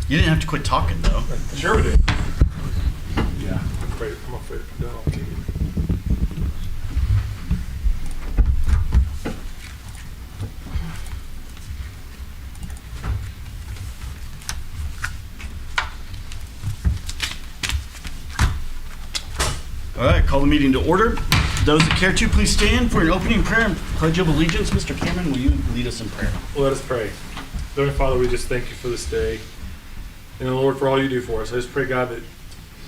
You didn't have to quit talking, though. Sure we did. Yeah, I'm afraid to put that on TV. All right, call the meeting to order. Those that care to, please stand for an opening prayer and pledge of allegiance. Mr. Cameron, will you lead us in prayer? Let us pray. Heavenly Father, we just thank you for this day. And Lord, for all you do for us. I just pray, God, that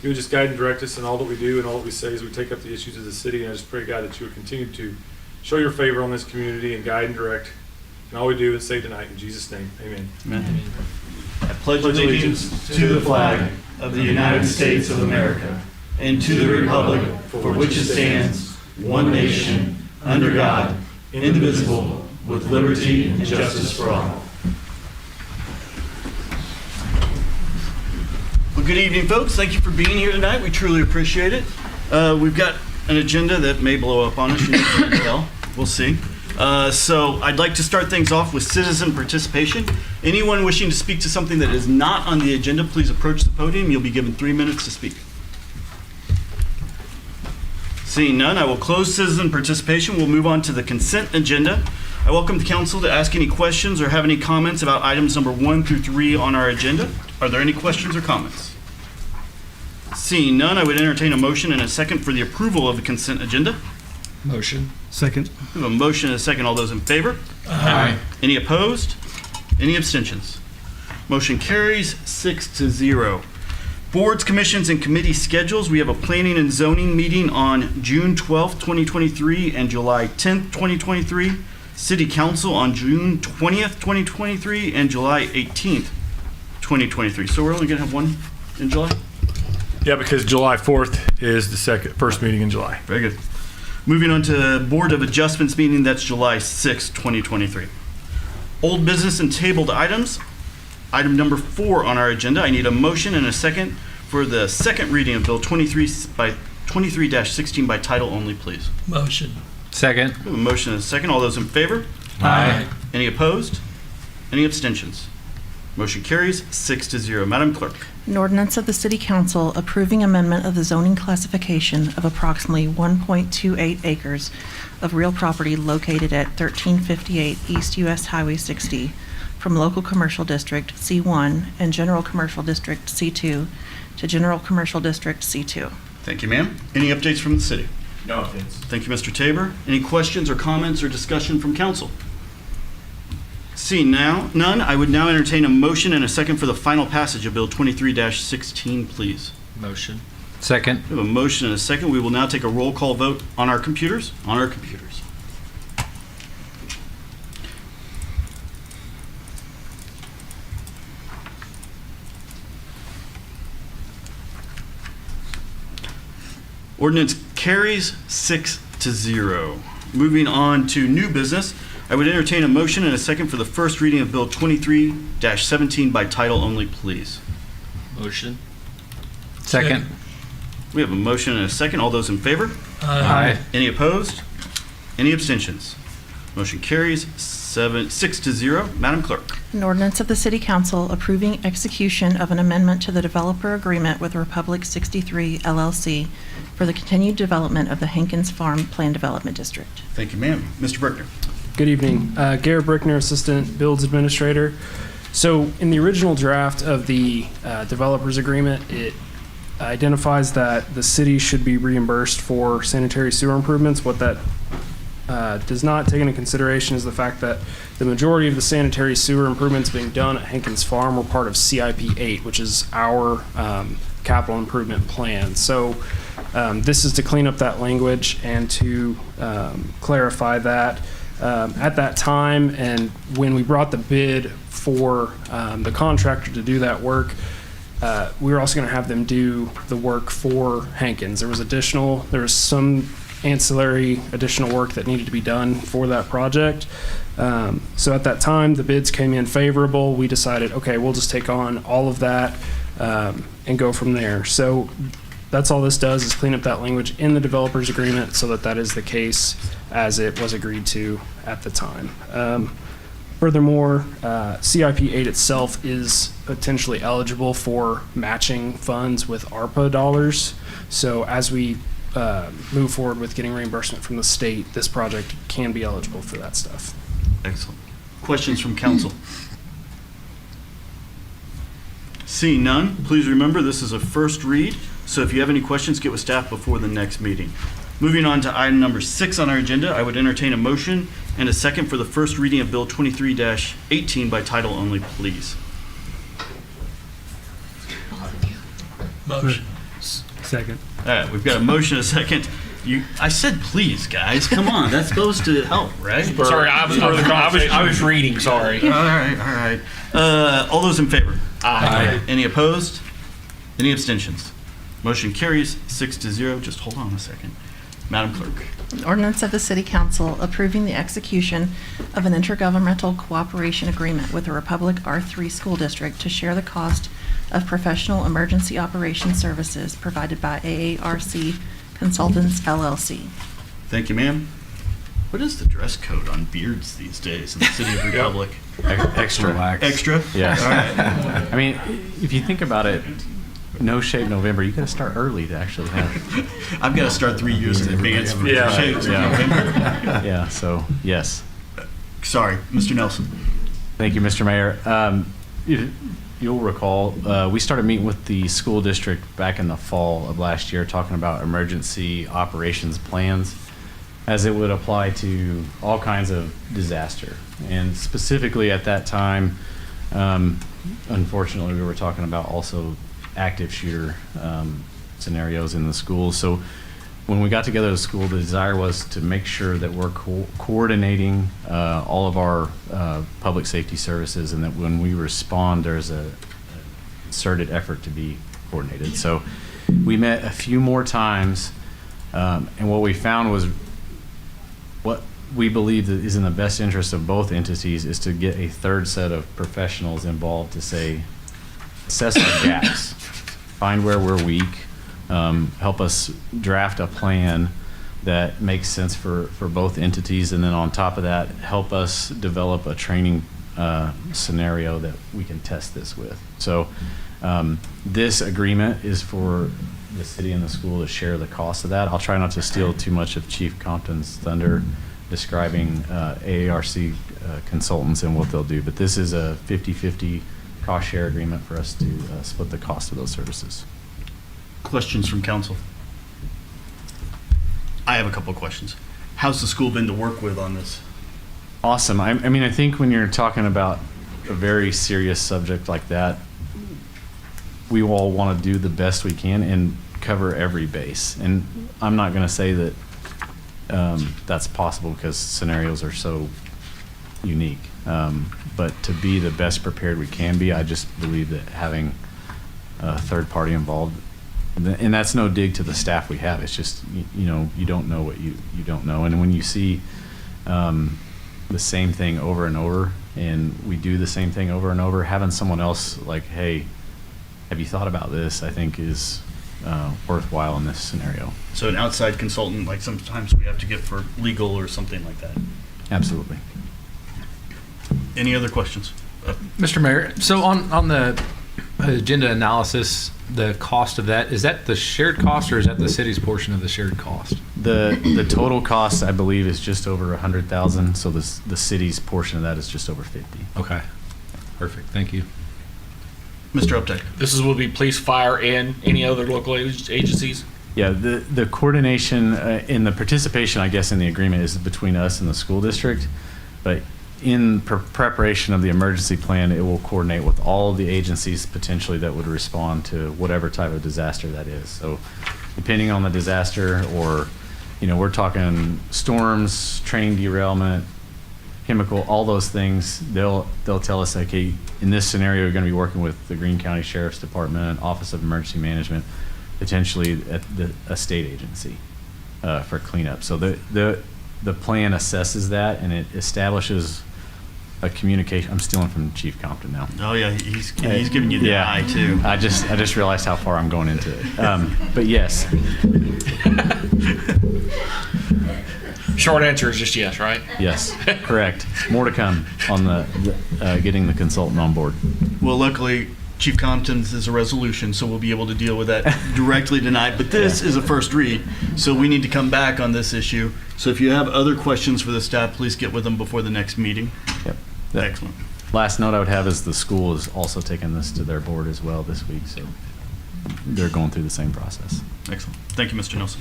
you would just guide and direct us in all that we do and all that we say as we take up the issues of the city. And I just pray, God, that you would continue to show your favor on this community and guide and direct in all we do and say tonight. In Jesus' name, amen. Amen. I pledge allegiance to the flag of the United States of America and to the republic for which it stands, one nation, under God, indivisible, with liberty and justice for all. Well, good evening, folks. Thank you for being here tonight. We truly appreciate it. We've got an agenda that may blow up on us. You can tell. We'll see. So I'd like to start things off with citizen participation. Anyone wishing to speak to something that is not on the agenda, please approach the podium. You'll be given 3 minutes to speak. Seeing none, I will close citizen participation. We'll move on to the consent agenda. I welcome the council to ask any questions or have any comments about items number 1 through 3 on our agenda. Are there any questions or comments? Seeing none, I would entertain a motion and a second for the approval of the consent agenda. Motion. Second. We have a motion and a second. All those in favor? Aye. Any opposed? Any abstentions? Motion carries 6-0. Boards, commissions, and committee schedules. We have a planning and zoning meeting on June 12th, 2023 and July 10th, 2023. City Council on June 20th, 2023 and July 18th, 2023. So we're only going to have one in July? Yeah, because July 4th is the first meeting in July. Very good. Moving on to Board of Adjustments meeting, that's July 6th, 2023. Old business and tabled items. Item number 4 on our agenda. I need a motion and a second for the second reading of Bill 23-16 by title only, please. Motion. Second. We have a motion and a second. All those in favor? Aye. Any opposed? Any abstentions? Motion carries 6-0. Madam Clerk. An ordinance of the City Council approving amendment of the zoning classification of approximately 1.28 acres of real property located at 1358 East US Highway 60 from Local Commercial District C1 and General Commercial District C2 to General Commercial District C2. Thank you, ma'am. Any updates from the city? No offense. Thank you, Mr. Tabor. Any questions or comments or discussion from council? Seeing now none, I would now entertain a motion and a second for the final passage of Bill 23-16, please. Motion. Second. We have a motion and a second. We will now take a roll call vote on our computers. Ordinance carries 6-0. Moving on to new business, I would entertain a motion and a second for the first reading of Bill 23-17 by title only, please. Motion. Second. We have a motion and a second. All those in favor? Aye. Any opposed? Any abstentions? Motion carries 6-0. Madam Clerk. An ordinance of the City Council approving execution of an amendment to the developer agreement with Republic 63 LLC for the continued development of the Hankins Farm Plan Development District. Thank you, ma'am. Mr. Brickner. Good evening. Garrett Brickner, Assistant Builds Administrator. So in the original draft of the developer's agreement, it identifies that the city should be reimbursed for sanitary sewer improvements. What that does not take into consideration is the fact that the majority of the sanitary sewer improvements being done at Hankins Farm were part of CIP 8, which is our capital improvement plan. So this is to clean up that language and to clarify that. At that time, and when we brought the bid for the contractor to do that work, we were also going to have them do the work for Hankins. There was some ancillary additional work that needed to be done for that project. So at that time, the bids came in favorable. We decided, okay, we'll just take on all of that and go from there. So That's all this does, is clean up that language in the developer's agreement so that that is the case as it was agreed to at the time. Furthermore, CIP 8 itself is potentially eligible for matching funds with ARPA dollars. So as we move forward with getting reimbursement from the state, this project can be eligible for that stuff. Excellent. Questions from council? Seeing none, please remember this is a first read, so if you have any questions, get with staff before the next meeting. Moving on to item number 6 on our agenda, I would entertain a motion and a second for the first reading of Bill 23-18 by title only, please. Motion. Second. All right, we've got a motion and a second. I said please, guys. Come on, that's supposed to help, right? Sorry, I was reading, sorry. All right. All those in favor? Aye. Any opposed? Any abstentions? Motion carries 6-0. Just hold on a second. Madam Clerk. An ordinance of the City Council approving the execution of an intergovernmental cooperation agreement with the Republic R3 School District to share the cost of professional emergency operations services provided by AARC Consultants LLC. Thank you, ma'am. What is the dress code on beards these days in the City of Republic? Extra. Extra? Yes. All right. I mean, if you think about it, No Shave November, you got to start early to actually have. I've got to start 3 years in advance for Yeah. shaves in Yeah. November. Yeah, so, yes. Sorry, Mr. Nelson. Thank you, Mr. Mayor. You'll recall, we started meeting with the school district back in the fall of last year, talking about emergency operations plans as it would apply to all kinds of disaster. And specifically at that time, unfortunately, we were talking about also active shooter scenarios in the schools. So when we got together as a school, the desire was to make sure that we're coordinating all of our public safety services, and that when we respond, there's a concerted effort to be coordinated. So we met a few more times, and what we found was what we believe that is in the best interest of both entities is to get a third set of professionals involved to say, assess our gaps, find where we're weak, help us draft a plan that makes sense for both entities, and then on top of that, help us develop a training scenario that we can test this with. So this agreement is for the city and the school to share the cost of that. I'll try not to steal too much of Chief Compton's thunder describing AARC consultants and what they'll do, but this is a 50-50 cost share agreement for us to split the cost of those services. Questions from council? I have a couple of questions. How's the school been to work with on this? Awesome. I mean, I think when you're talking about a very serious subject like that, we all want to do the best we can and cover every base. And I'm not going to say that that's possible because scenarios are so unique. But to be the best prepared we can be, I just believe that having a third party involved, and that's no dig to the staff we have. It's just, you don't know what you don't know. And when you see the same thing over and over, and we do the same thing over and over, having someone else like, hey, have you thought about this, I think is worthwhile in this scenario. So an outside consultant, like sometimes we have to get for legal or something like that. Absolutely. Any other questions? Mr. Mayor, so on the agenda analysis, the cost of that, is that the shared cost or is that the city's portion of the shared cost? The total cost, I believe, is just over 100,000. So the city's portion of that is just over 50. Okay, perfect, thank you. Mr. Updike. This will be police, fire, and any other local agencies? Yeah, the coordination and the participation, I guess, in the agreement is between us and the school district. But in preparation of the emergency plan, it will coordinate with all of the agencies potentially that would respond to whatever type of disaster that is. So depending on the disaster, or, we're talking storms, train derailment, chemical, all those things, they'll tell us, okay, in this scenario, you're going to be working with the Greene County Sheriff's Department, Office of Emergency Management, potentially at a state agency for cleanup. So the plan assesses that, and it establishes a communication. I'm stealing from Chief Compton now. Oh, yeah, he's giving you the Yeah. eye, too. I just realized how far I'm going into it. But yes, Short answer is just yes, right? yes, correct. More to come on the getting the consultant on board. Well, luckily, Chief Compton's is a resolution, so we'll be able to deal with that directly tonight. But this is a first read, so we need to come back on this issue. So if you have other questions for the staff, please get with them before the next meeting. Yep. Excellent. Last note I would have is the school is also taking this to their board as well this week, so they're going through the same process. Excellent. Thank you, Mr. Nelson.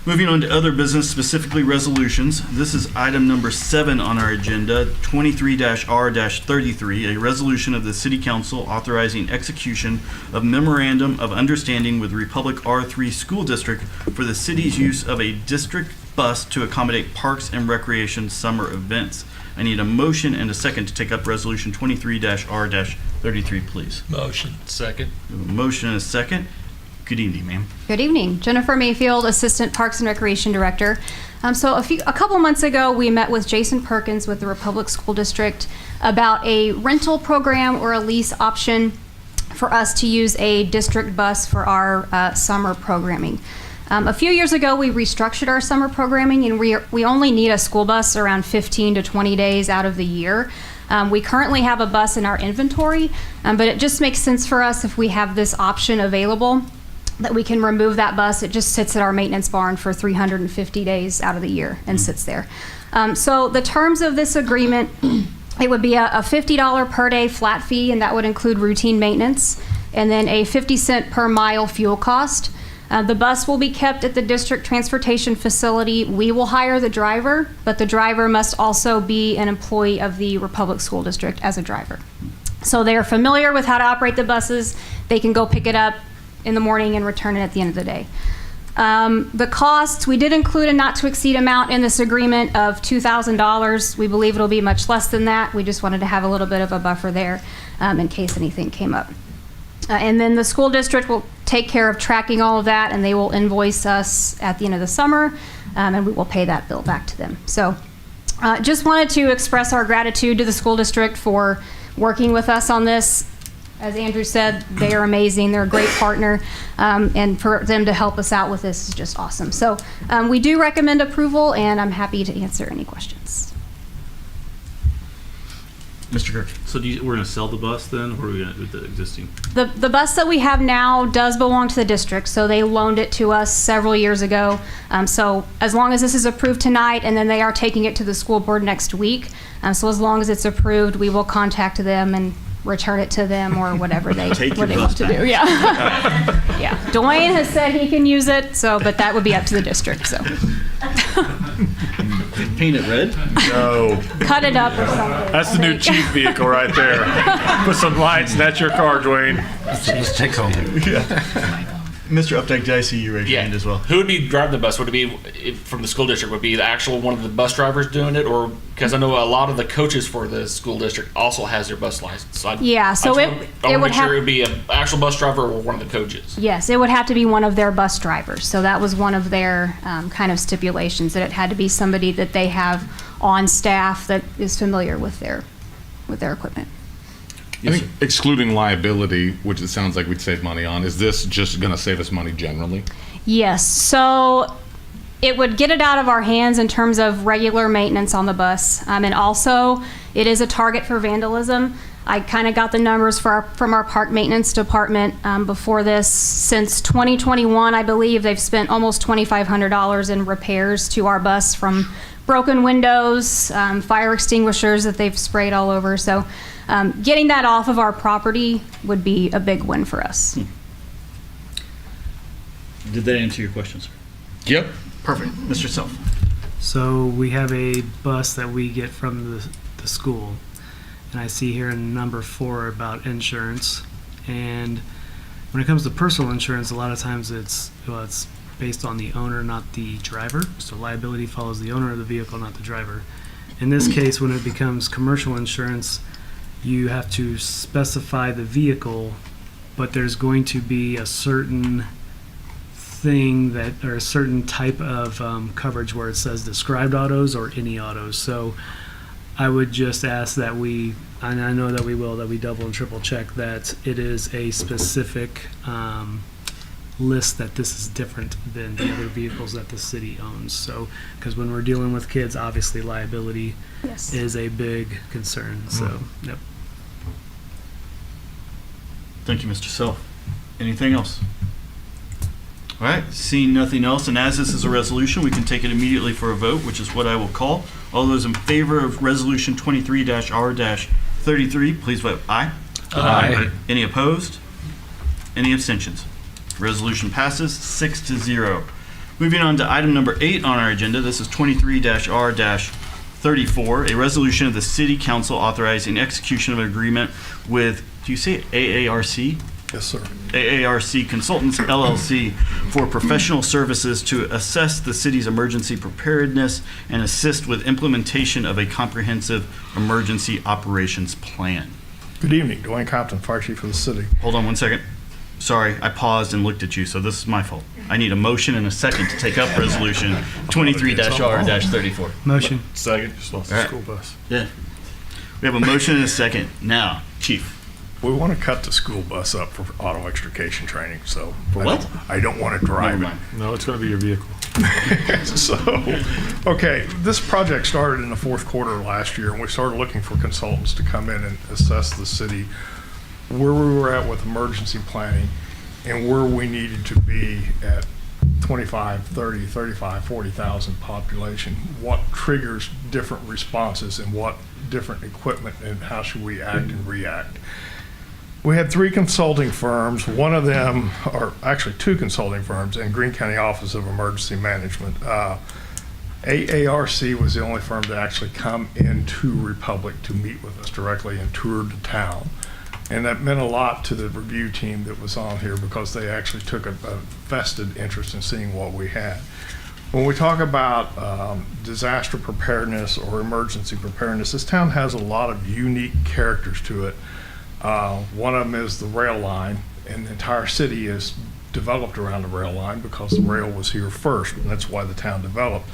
Moving on to other business, specifically resolutions. This is item number 7 on our agenda, 23-R-33, a resolution of the City Council authorizing execution of memorandum of understanding with Republic R3 School District for the city's use of a district bus to accommodate parks and recreation summer events. I need a motion and a second to take up resolution 23-R-33, please. Motion. Second. We have a motion and a second. Good evening, ma'am. Good evening. Jennifer Mayfield, Assistant Parks and Recreation Director. So a couple months ago, we met with Jason Perkins with the Republic School District about a rental program or a lease option for us to use a district bus for our summer programming. A few years ago, we restructured our summer programming, and we only need a school bus around 15 to 20 days out of the year. We currently have a bus in our inventory, but it just makes sense for us if we have this option available that we can remove that bus. It just sits at our maintenance barn for 350 days out of the year and sits there. So the terms of this agreement, it would be a $50 per day flat fee, and that would include routine maintenance, and then a 50-cent per mile fuel cost. The bus will be kept at the district transportation facility. We will hire the driver, but the driver must also be an employee of the Republic School District as a driver. So they are familiar with how to operate the buses. They can go pick it up in the morning and return it at the end of the day. The costs, we did include a not to exceed amount in this agreement of $2,000. We believe it'll be much less than that. We just wanted to have a little bit of a buffer there in case anything came up. And then the school district will take care of tracking all of that, and they will invoice us at the end of the summer, and we will pay that bill back to them. So just wanted to express our gratitude to the school district for working with us on this. As Andrew said, they are amazing. They're a great partner, and for them to help us out with this is just awesome. So we do recommend approval, and I'm happy to answer any questions. Mr. Kirk. So we're going to sell the bus then, or are we going to do the existing? The bus that we have now does belong to the district, so they loaned it to us several years ago. So as long as this is approved tonight, and then they are taking it to the school board next week, so as long as it's approved, we will contact them and return it to them or whatever they Take your what they bus want to do. Yeah, yeah. Dwayne has said he can use it, so but that would be up to the district. So Paint it red? No, cut it up or something. that's the new chief vehicle right there. Put some lights, and that's your car, Dwayne. Let's take home. Mr. Updike, did I see you raise your Yeah. hand as well? Who would be driving the bus? Would it be from the school district? Would it be the actual one of the bus drivers doing it, or because I know a lot of the coaches for the school district also has their bus license. So Yeah, so it would would make sure have. it would be an actual bus driver or one of the coaches. Yes, it would have to be one of their bus drivers. So that was one of their kind of stipulations, that it had to be somebody that they have on staff that is familiar with their equipment. I think excluding liability, which it sounds like we'd save money on, is this just going to save us money generally? Yes, so it would get it out of our hands in terms of regular maintenance on the bus. And also, it is a target for vandalism. I kind of got the numbers from our park maintenance department before this. Since 2021, I believe they've spent almost $2,500 in repairs to our bus, from broken windows, fire extinguishers that they've sprayed all over. So getting that off of our property would be a big win for us. Did that answer your question, sir? Yep. Perfect. Mr. Self. So we have a bus that we get from the school, and I see here in number 4 about insurance. And when it comes to personal insurance, a lot of times it's based on the owner, not the driver. So liability follows the owner of the vehicle, not the driver. In this case, when it becomes commercial insurance, you have to specify the vehicle, but there's going to be a certain thing that, or a certain type of coverage where it says described autos or any autos. So I would just ask that we, and I know that we will, that we double and triple check that it is a specific list, that this is different than the other vehicles that the city owns. So, because when we're dealing with kids, obviously liability Yes. is a big concern. So, yep. Thank you, Mr. Self. Anything else? All right, seeing nothing else, and as this is a resolution, we can take it immediately for a vote, which is what I will call. All those in favor of Resolution 23-R-33, please vote aye. Aye. Any opposed? Any abstentions? Resolution passes 6-0. Moving on to item number 8 on our agenda, this is 23-R-34, a resolution of the City Council authorizing execution of an agreement with, do you say AARC? Yes, sir. AARC Consultants LLC for professional services to assess the city's emergency preparedness and assist with implementation of a comprehensive emergency operations plan. Good evening, Dwayne Compton, Fire Chief of the city. Hold on one second. Sorry, I paused and looked at you, so this is my fault. I need a motion and a second to take up resolution 23-R-34. Motion. Second. Just lost All the right. school bus. Yeah. We have a motion and a second. Now, Chief. We want to cut the school bus up for auto extrication training, so. For what? I don't want to drive Never it. mind. No, it's going to be your vehicle. So, okay, this project started in the fourth quarter of last year, and we started looking for consultants to come in and assess the city, where we were at with emergency planning, and where we needed to be at 25, 30, 35, 40,000 population. What triggers different responses and what different equipment, and how should we act and react? We had 3 consulting firms. One of them, or actually 2 consulting firms, in Greene County Office of Emergency Management. AARC was the only firm to actually come into Republic to meet with us directly and toured the town. And that meant a lot to the review team that was on here, because they actually took a vested interest in seeing what we had. When we talk about disaster preparedness or emergency preparedness, this town has a lot of unique characters to it. One of them is the rail line, and the entire city is developed around the rail line because the rail was here first, and that's why the town developed.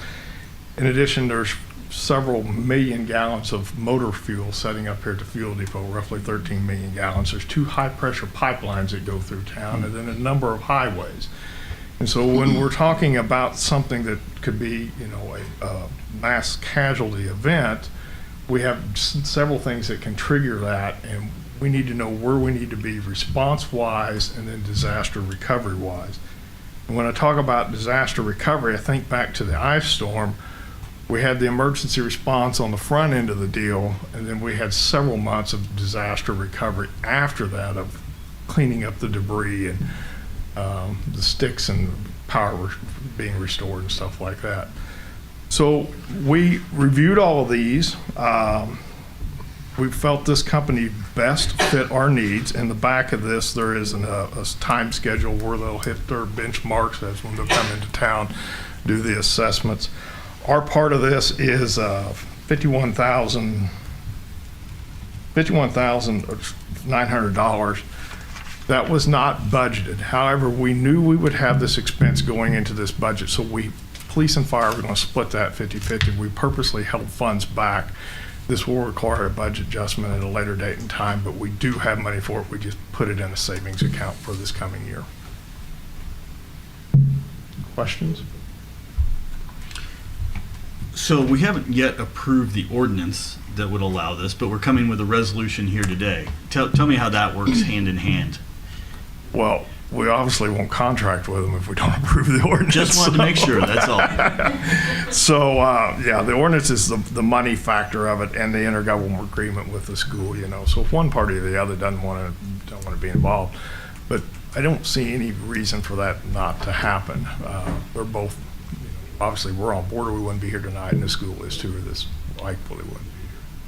In addition, there's several million gallons of motor fuel setting up here at the fuel depot, roughly 13 million gallons. There's 2 high-pressure pipelines that go through town, and then a number of highways. And so when we're talking about something that could be, you know, a mass casualty event, we have several things that can trigger that, and we need to know where we need to be response-wise and then disaster recovery-wise. And when I talk about disaster recovery, I think back to the ice storm. We had the emergency response on the front end of the deal, and then we had several months of disaster recovery after that, of cleaning up the debris and the sticks and power being restored and stuff like that. So we reviewed all of these. We felt this company best fit our needs. In the back of this, there is a time schedule where they'll hit their benchmarks. That's when they'll come into town, do the assessments. Our part of this is $51,900. That was not budgeted. However, we knew we would have this expense going into this budget, so police and fire were going to split that 50-50. We purposely held funds back. This will require a budget adjustment at a later date and time, but we do have money for it. We just put it in a savings account for this coming year. Questions? So we haven't yet approved the ordinance that would allow this, but we're coming with a resolution here today. Tell me how that works hand in hand. Well, we obviously won't contract with them if we don't approve the ordinance. Just wanted to make sure, that's all. So, yeah, the ordinance is the money factor of it and the intergovernmental agreement with the school, you know. So if one party or the other don't want to be involved, but I don't see any reason for that not to happen. They're both, you know, obviously we're on board or we wouldn't be here tonight, and the school is too, or this likely wouldn't be here.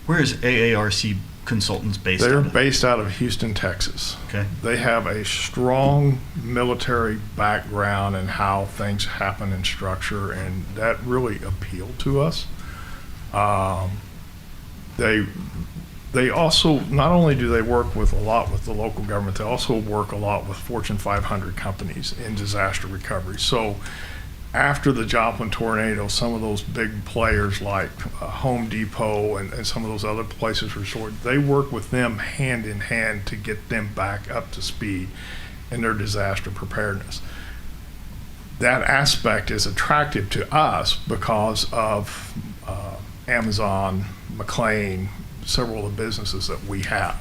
Where is AARC Consultants based They're out of? based out of Houston, Texas. Okay. They have a strong military background and how things happen in structure, and that really appealed to us. They also, not only do they work with a lot with the local government, they also work a lot with Fortune 500 companies in disaster recovery. So after the Joplin tornado, some of those big players like Home Depot and some of those other places resort, they work with them hand in hand to get them back up to speed in their disaster preparedness. That aspect is attractive to us because of Amazon, McLean, several of the businesses that we have.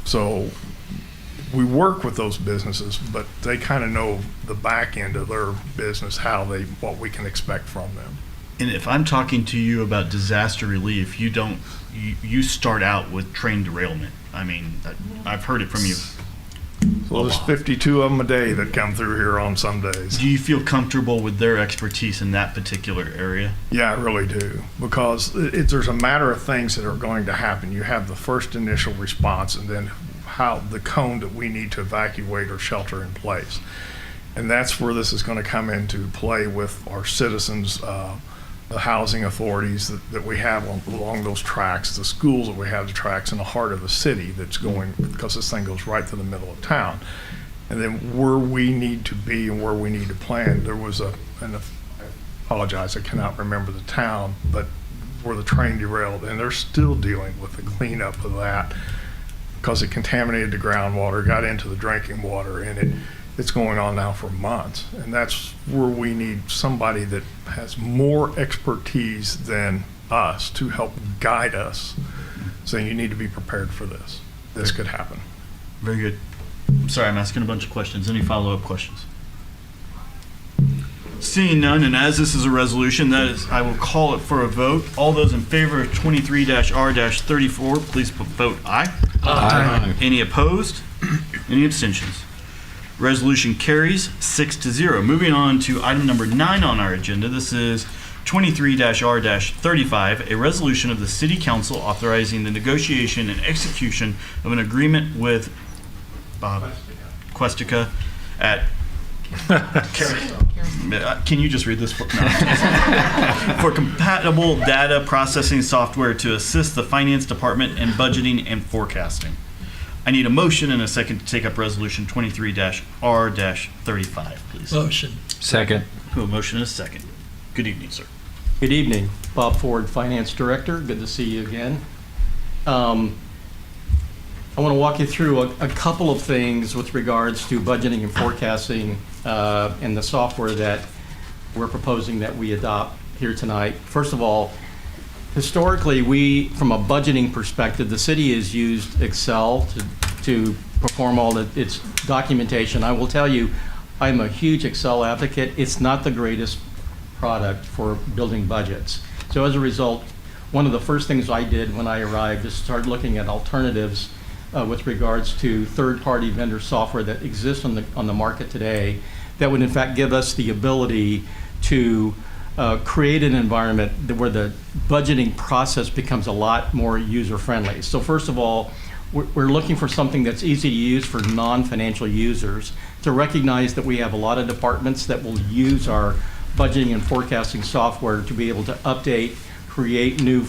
So we work with those businesses, but they kind of know the back end of their business, what we can expect from them. And if I'm talking to you about disaster relief, you start out with train derailment. I mean, I've heard it from you. So there's 52 of them a day that come through here on some days. Do you feel comfortable with their expertise in that particular area? Yeah, I really do, because there's a matter of things that are going to happen. You have the first initial response, and then how the cone that we need to evacuate or shelter in place. And that's where this is going to come into play with our citizens, the housing authorities that we have along those tracks, the schools that we have, the tracks in the heart of the city that's going, because this thing goes right to the middle of town. And then where we need to be and where we need to plan, there was and I apologize, I cannot remember the town, but where the train derailed, and they're still dealing with the cleanup of that because it contaminated the groundwater, got into the drinking water, and it's going on now for months. And that's where we need somebody that has more expertise than us to help guide us, saying you need to be prepared for this. This could happen. Very good. I'm sorry, I'm asking a bunch of questions. Any follow-up questions? Seeing none, and as this is a resolution, I will call it for a vote. All those in favor of 23-R-34, please vote aye. Aye. Any opposed? Any abstentions? Resolution carries 6-0. Moving on to item number 9 on our agenda. This is 23-R-35, a resolution of the City Council authorizing the negotiation and execution of an agreement with Questica at Can you just read this? No. For compatible data processing software to assist the finance department in budgeting and forecasting. I need a motion and a second to take up resolution 23-R-35, please. Motion. Second. A motion and a second. Good evening, sir. Good evening. Bob Ford, Finance Director. Good to see you again. I want to walk you through a couple of things with regards to budgeting and forecasting and the software that we're proposing that we adopt here tonight. First of all, historically, from a budgeting perspective, the city has used Excel to perform all its documentation. I will tell you, I'm a huge Excel advocate. It's not the greatest product for building budgets. So as a result, one of the first things I did when I arrived is start looking at alternatives with regards to third-party vendor software that exists on the market today that would in fact give us the ability to create an environment where the budgeting process becomes a lot more user-friendly. So first of all, we're looking for something that's easy to use for non-financial users, to recognize that we have a lot of departments that will use our budgeting and forecasting software to be able to update, create new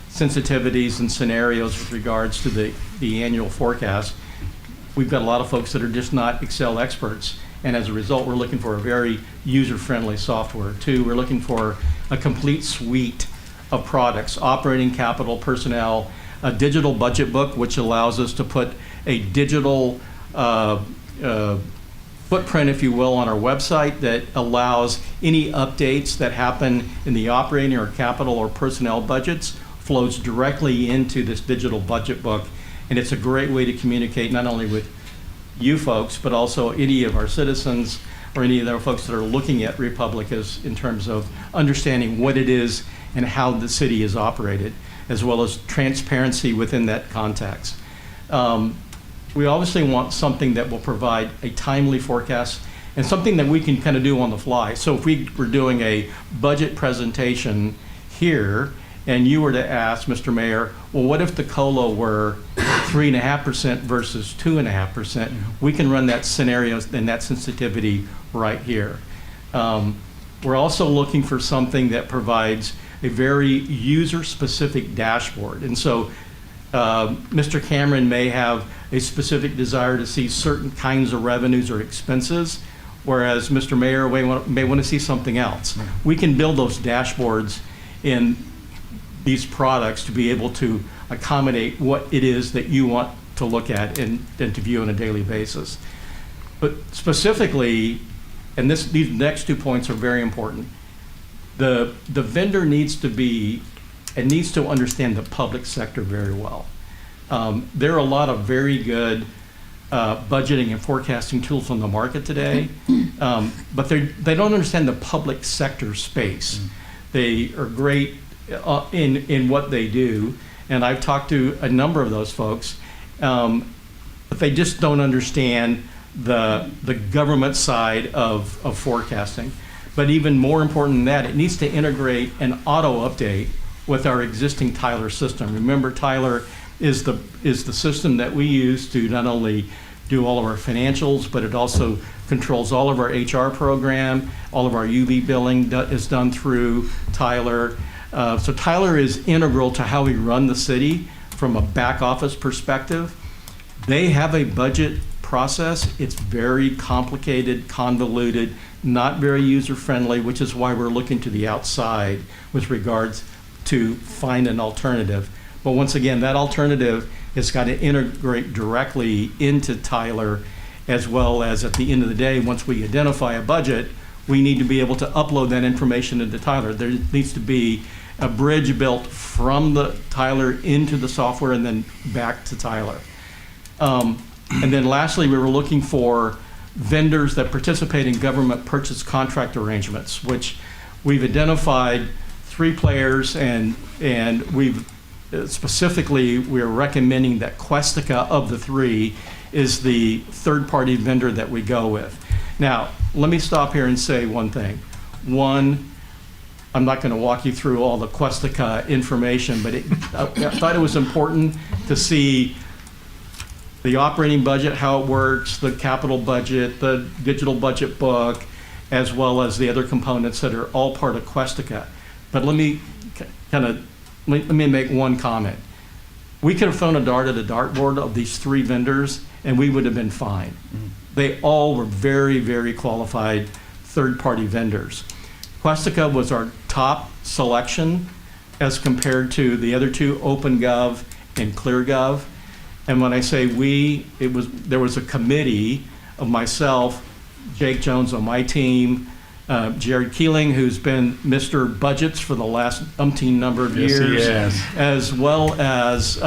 sensitivities and scenarios with regards to the annual forecast. We've got a lot of folks that are just not Excel experts, and as a result, we're looking for a very user-friendly software. Two, we're looking for a complete suite of products, operating capital, personnel, a digital budget book, which allows us to put a digital footprint, if you will, on our website that allows any updates that happen in the operating or capital or personnel budgets flows directly into this digital budget book. And it's a great way to communicate not only with you folks, but also any of our citizens or any of the folks that are looking at Republicas in terms of understanding what it is and how the city is operated, as well as transparency within that context. We obviously want something that will provide a timely forecast and something that we can kind of do on the fly. So if we were doing a budget presentation here and you were to ask, Mr. Mayor, well, what if the COLA were 3.5% versus 2.5%? We can run that scenario and that sensitivity right here. We're also looking for something that provides a very user-specific dashboard. And so Mr. Cameron may have a specific desire to see certain kinds of revenues or expenses. whereas Mr. Mayor may want to see something else. We can build those dashboards in these products to be able to accommodate what it is that you want to look at and to view on a daily basis. But specifically, and these next 2 points are very important, the vendor needs to understand the public sector very well. There are a lot of very good budgeting and forecasting tools on the market today, but they don't understand the public sector space. They are great in what they do, and I've talked to a number of those folks, but they just don't understand the government side of forecasting. But even more important than that, it needs to integrate an auto update with our existing Tyler system. Remember, Tyler is the system that we use to not only do all of our financials, but it also controls all of our HR program. All of our UV billing is done through Tyler. So Tyler is integral to how we run the city from a back office perspective. They have a budget process. It's very complicated, convoluted, not very user-friendly, which is why we're looking to the outside with regards to find an alternative. But once again, that alternative has got to integrate directly into Tyler, as well as at the end of the day, once we identify a budget, we need to be able to upload that information into Tyler. There needs to be a bridge built from the Tyler into the software and then back to Tyler. And then lastly, we were looking for vendors that participate in government purchase contract arrangements, which we've identified 3 players, and we've specifically, we're recommending that Questica of the 3 is the third-party vendor that we go with. Now, let me stop here and say one thing. One, I'm not going to walk you through all the Questica information, but I thought it was important to see the operating budget, how it works, the capital budget, the digital budget book, as well as the other components that are all part of Questica. But let me make one comment. We could have thrown a dart at a dartboard of these 3 vendors, and we would have been fine. They all were very, very qualified third-party vendors. Questica was our top selection as compared to the other 2, OpenGov and ClearGov. And when I say we, there was a committee of myself, Jake Jones on my team, Jared Keeling, who's been Mr. Budgets for the last umpteen number of years, as well as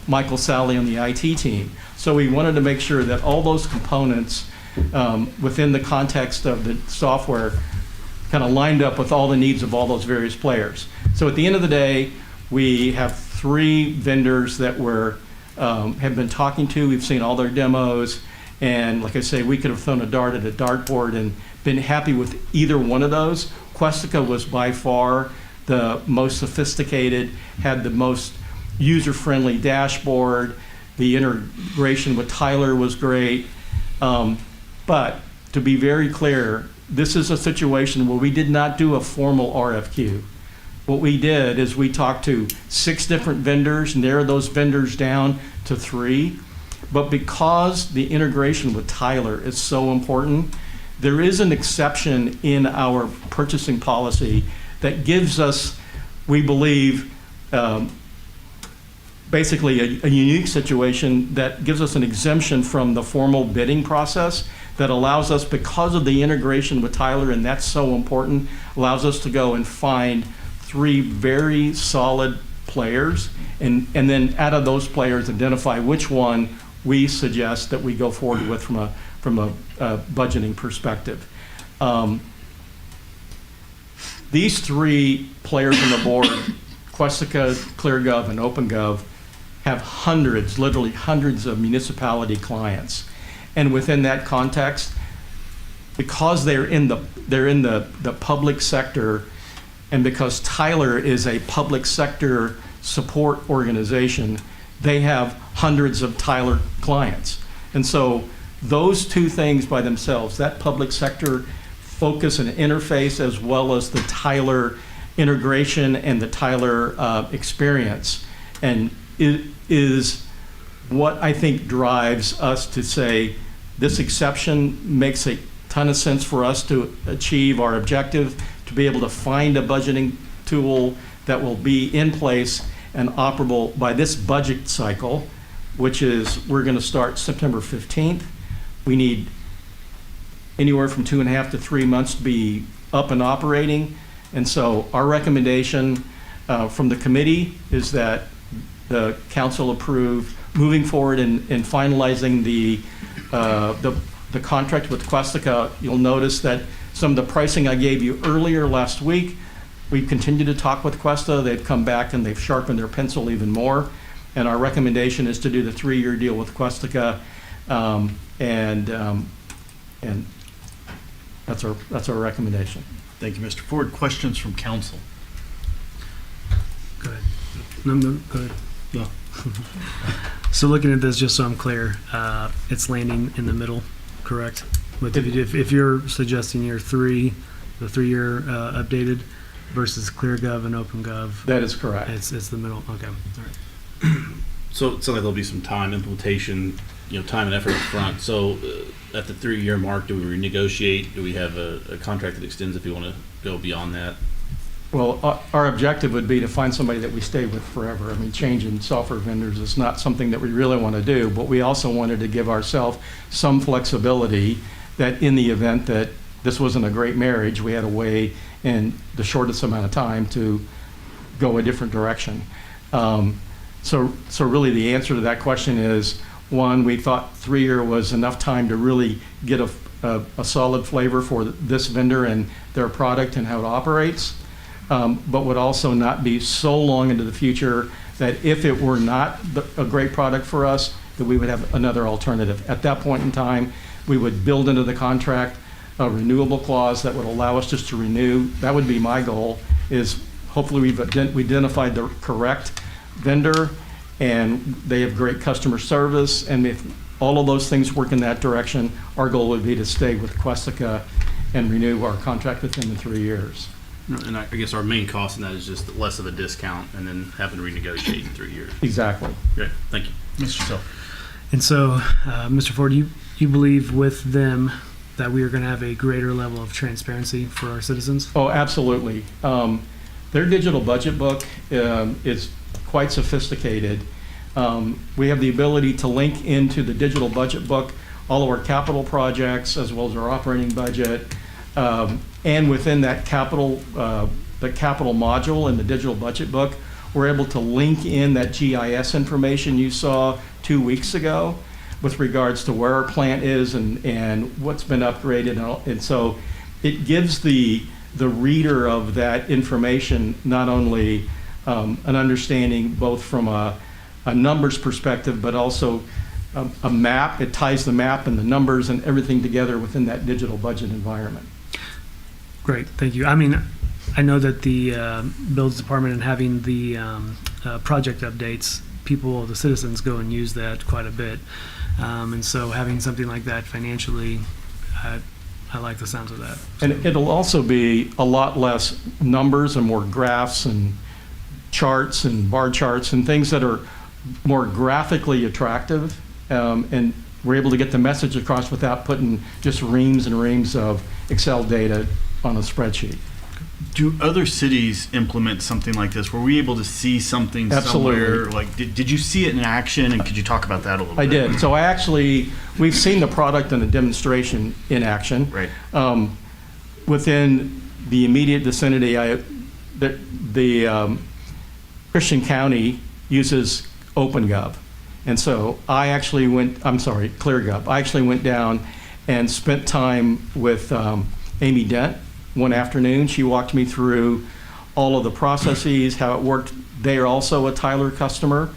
Michael Sally on the IT team. So we wanted to make sure that all those components within the context of the software kind of lined up with all the needs of all those various players. So at the end of the day, we have 3 vendors that we're have been talking to. We've seen all their demos, and like I say, we could have thrown a dart at a dartboard and been happy with either one of those. Questica was by far the most sophisticated, had the most user-friendly dashboard. The integration with Tyler was great. But to be very clear, this is a situation where we did not do a formal RFQ. What we did is we talked to 6 different vendors, narrowed those vendors down to 3. But because the integration with Tyler is so important, there is an exception in our purchasing policy that gives us, we believe, basically a unique situation that gives us an exemption from the formal bidding process that allows us, because of the integration with Tyler, and that's so important, allows us to go and find 3 very solid players, and then out of those players identify which one we suggest that we go forward with from a budgeting perspective. These 3 players on the board, Questica, ClearGov, and OpenGov, have hundreds, literally hundreds of municipality clients. And within that context, because they're in the public sector, and because Tyler is a public sector support organization, they have hundreds of Tyler clients. And so those 2 things by themselves, that public sector focus and interface, as well as the Tyler integration and the Tyler experience, and it is what I think drives us to say this exception makes a ton of sense for us to achieve our objective, to be able to find a budgeting tool that will be in place and operable by this budget cycle, which is, we're going to start September 15th. We need anywhere from 2.5 to 3 months to be up and operating. And so our recommendation from the committee is that the council approve moving forward and finalizing the contract with Questica. You'll notice that some of the pricing I gave you earlier last week, we've continued to talk with Questa. They've come back and they've sharpened their pencil even more. And our recommendation is to do the 3-year deal with Questica. And that's our recommendation. Thank you, Mr. Ford. Questions from council? Go ahead. No, go ahead. No. So looking at this, just so I'm clear, it's landing in the middle, correct? If you're suggesting the 3-year updated versus ClearGov and OpenGov, That is correct. it's the middle. Okay, all right. So it sounds like there'll be some time implementation, time and effort up front. So at the 3-year mark, do we renegotiate? Do we have a contract that extends if we want to go beyond that? Well, our objective would be to find somebody that we stay with forever. I mean, changing software vendors is not something that we really want to do, but we also wanted to give ourselves some flexibility that in the event that this wasn't a great marriage, we had a way in the shortest amount of time to go a different direction. So really the answer to that question is, one, we thought 3-year was enough time to really get a solid flavor for this vendor and their product and how it operates. But would also not be so long into the future that if it were not a great product for us, that we would have another alternative. At that point in time, we would build into the contract a renewable clause that would allow us just to renew. That would be my goal, is hopefully we've identified the correct vendor and they have great customer service. And if all of those things work in that direction, our goal would be to stay with Questica and renew our contract with them in 3 years. And I guess our main cost in that is just less of a discount and then having to renegotiate in 3 years. Exactly. Great, thank you. Mr. Self. And so, Mr. Ford, you believe with them that we are going to have a greater level of transparency for our citizens? Oh, absolutely. Their digital budget book is quite sophisticated. We have the ability to link into the digital budget book all of our capital projects as well as our operating budget. And within that the capital module in the digital budget book, we're able to link in that GIS information you saw 2 weeks ago with regards to where our plant is and what's been upgraded. And so it gives the reader of that information not only an understanding both from a numbers perspective, but also a map. It ties the map and the numbers and everything together within that digital budget environment. Great, thank you. I mean, I know that the builds department and having the project updates, the citizens go and use that quite a bit. And so having something like that financially, I like the sounds of that. And it'll also be a lot less numbers and more graphs and charts and bar charts and things that are more graphically attractive. And we're able to get the message across without putting just reams and reams of Excel data on a spreadsheet. Do other cities implement something like this? Were we able to see something Absolutely. somewhere? Like, did you see it in action? And could you talk about that a little I bit? did. So we've seen the product and the demonstration in action. Right. Within the immediate vicinity, the Christian County uses OpenGov. And so ClearGov. I actually went down and spent time with Amy Dent one afternoon. She walked me through all of the processes, how it worked. They are also a Tyler customer,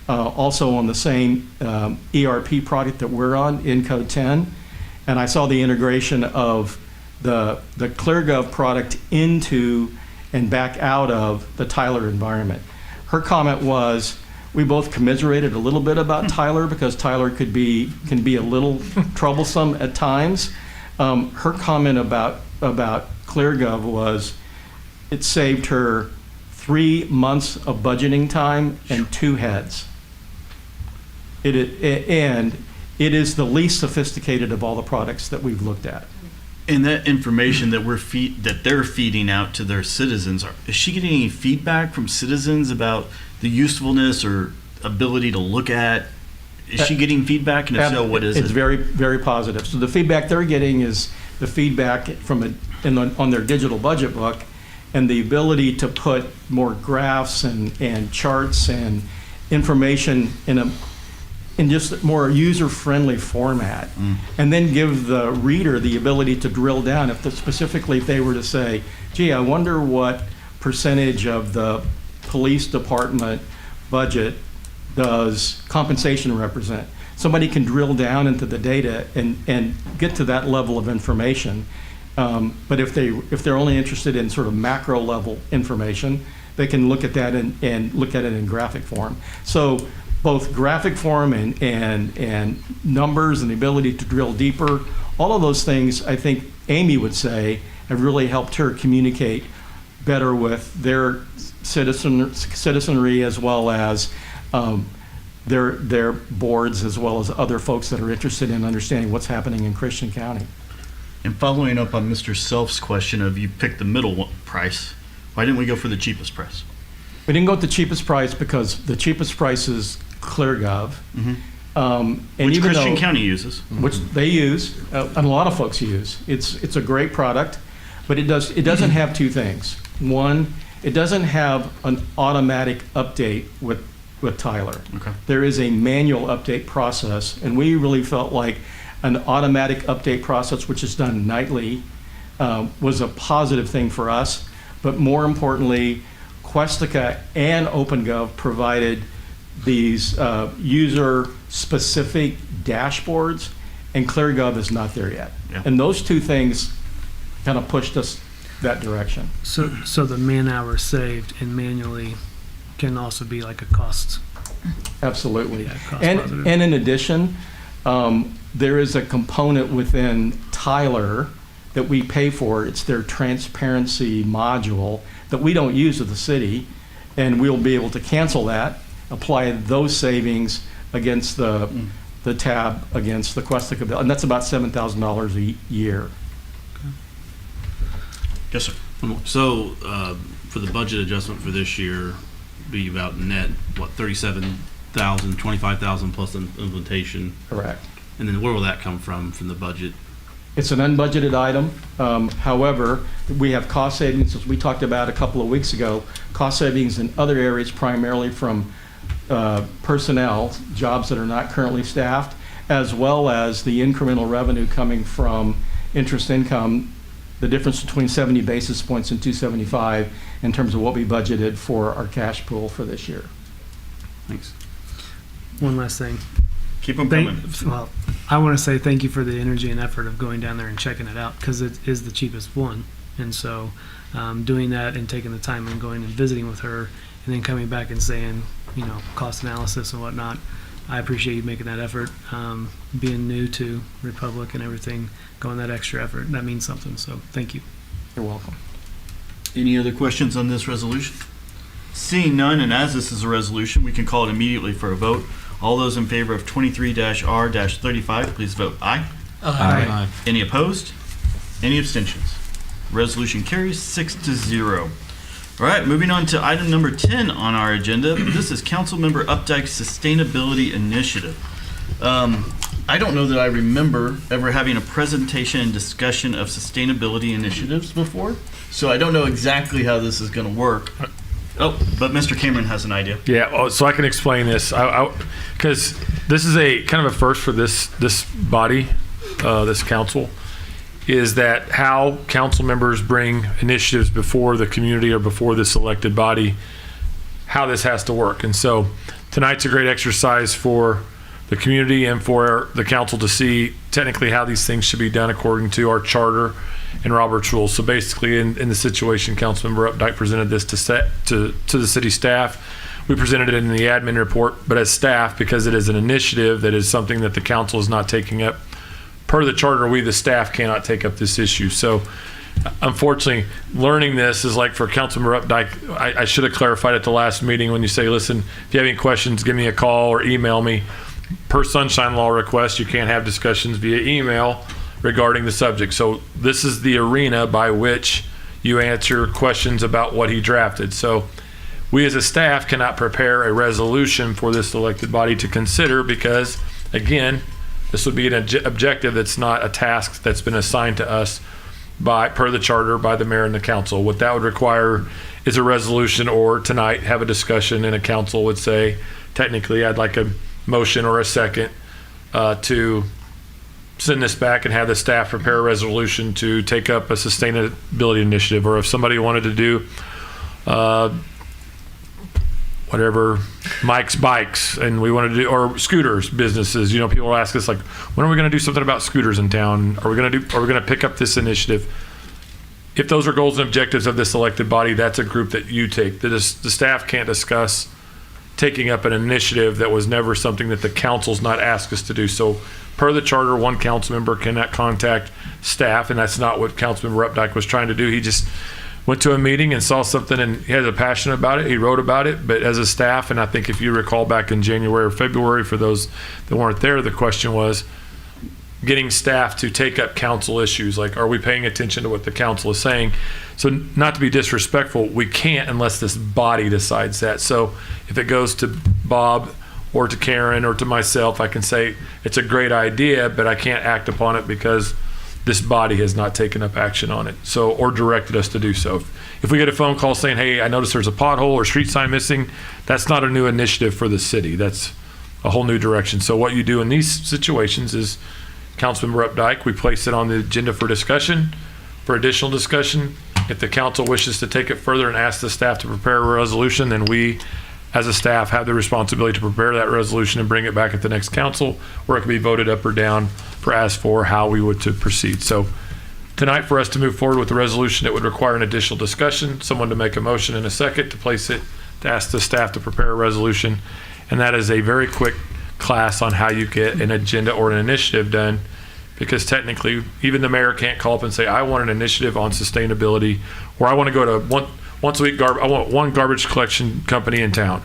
also on the same ERP product that we're on, Encode 10. And I saw the integration of the ClearGov product into and back out of the Tyler environment. Her comment was, we both commiserated a little bit about Tyler because Tyler can be a little troublesome at times. Her comment about ClearGov was it saved her 3 months of budgeting time and 2 heads. And it is the least sophisticated of all the products that we've looked at. And that information that they're feeding out to their citizens, is she getting any feedback from citizens about the usefulness or ability to look at? Is she getting feedback, and if so, what is it? It's very, very positive. So the feedback they're getting is the feedback from on their digital budget book, and the ability to put more graphs and charts and information in just a more user-friendly format, and then give the reader the ability to drill down. Specifically, if they were to say, gee, I wonder what percentage of the police department budget does compensation represent? Somebody can drill down into the data and get to that level of information. But if they're only interested in sort of macro level information, they can look at that and look at it in graphic form. So both graphic form and numbers and the ability to drill deeper, all of those things, I think Amy would say, have really helped her communicate better with their citizenry, as well as their boards, as well as other folks that are interested in understanding what's happening in Christian County. And following up on Mr. Self's question of you picked the middle price, why didn't we go for the cheapest price? We didn't go with the cheapest price because the cheapest price is ClearGov. Which Christian County uses. Which they use, and a lot of folks use. It's a great product, but it doesn't have two things. One, it doesn't have an automatic update with Tyler. Okay. There is a manual update process, and we really felt like an automatic update process, which is done nightly, was a positive thing for us. But more importantly, Questica and OpenGov provided these user-specific dashboards, and ClearGov is not there yet. Yeah. And those two things kind of pushed us that direction. So the man hours saved and manually can also be like a cost. Absolutely. Yeah, cost And positive. in addition, there is a component within Tyler that we pay for. It's their transparency module that we don't use at the city, and we'll be able to cancel that, apply those savings against the tab against the Questica bill, and that's about $7,000 a year. Yes, sir. So, for the budget adjustment for this year, be about net, what, 37,000, 25,000 plus the implementation? Correct. And then where will that come from the budget? It's an unbudgeted item. However, we have cost savings, as we talked about a couple of weeks ago, cost savings in other areas, primarily from personnel, jobs that are not currently staffed, as well as the incremental revenue coming from interest income, the difference between 70 basis points and 275 in terms of what we budgeted for our cash pool for this year. Thanks. One last thing. Keep them coming. Well, I want to say thank you for the energy and effort of going down there and checking it out, because it is the cheapest one. And so doing that and taking the time and going and visiting with her and then coming back and saying, cost analysis and whatnot, I appreciate you making that effort. Being new to Republic and everything, going that extra effort, that means something. So thank you. You're welcome. Any other questions on this resolution? Seeing none, and as this is a resolution, we can call it immediately for a vote. All those in favor of 23-R-35, please vote aye. Aye. Any opposed? Any abstentions? Resolution carries 6-0. All right, moving on to item number 10 on our agenda. This is Councilmember Updike's Sustainability Initiative. I don't know that I remember ever having a presentation and discussion of sustainability initiatives before, so I don't know exactly how this is going to work. Oh, but Mr. Cameron has an idea. Yeah, so I can explain this. Because this is a kind of a first for this body, this council, is that how council members bring initiatives before the community or before this elected body, how this has to work. And so tonight's a great exercise for the community and for the council to see technically how these things should be done according to our charter and Robert's rules. So basically, in the situation, Councilmember Updike presented this to the city staff. We presented it in the admin report, but as staff, because it is an initiative that is something that the council is not taking up, per the charter, we, the staff, cannot take up this issue. So unfortunately, learning this is like for Councilmember Updike, I should have clarified at the last meeting when you say, listen, if you have any questions, give me a call or email me. Per sunshine law request, you can't have discussions via email regarding the subject. So this is the arena by which you answer questions about what he drafted. So we as a staff cannot prepare a resolution for this elected body to consider because, again, this would be an objective that's not a task that's been assigned to us per the charter by the mayor and the council. What that would require is a resolution, or tonight have a discussion and a council would say, technically, I'd like a motion or a second to send this back and have the staff prepare a resolution to take up a sustainability initiative, or if somebody wanted to do whatever, Mike's Bikes, and we want to do, or scooters businesses. You know, people will ask us like, when are we going to do something about scooters in town? Are we going to pick up this initiative? If those are goals and objectives of this elected body, that's a group that you take. The staff can't discuss taking up an initiative that was never something that the council's not asked us to do. So per the charter, one council member cannot contact staff, and that's not what Councilmember Updike was trying to do. He just went to a meeting and saw something and he has a passion about it. He wrote about it, but as a staff, and I think if you recall back in January or February, for those that weren't there, the question was getting staff to take up council issues. Like, are we paying attention to what the council is saying? So not to be disrespectful, we can't unless this body decides that. So if it goes to Bob or to Karen or to myself, I can say it's a great idea, but I can't act upon it because this body has not taken up action on it, so, or directed us to do so. If we get a phone call saying, hey, I noticed there's a pothole or street sign missing, that's not a new initiative for the city. That's a whole new direction. So what you do in these situations is, Councilmember Updike, we place it on the agenda for discussion, for additional discussion. If the council wishes to take it further and ask the staff to prepare a resolution, then we, as a staff, have the responsibility to prepare that resolution and bring it back at the next council, where it can be voted up or down for how we would to proceed. So tonight, for us to move forward with the resolution, it would require an additional discussion, someone to make a motion in a second to place it, to ask the staff to prepare a resolution. And that is a very quick class on how you get an agenda or an initiative done, because technically even the mayor can't call up and say, I want an initiative on sustainability, or I want to go to once a week I want one garbage collection company in town.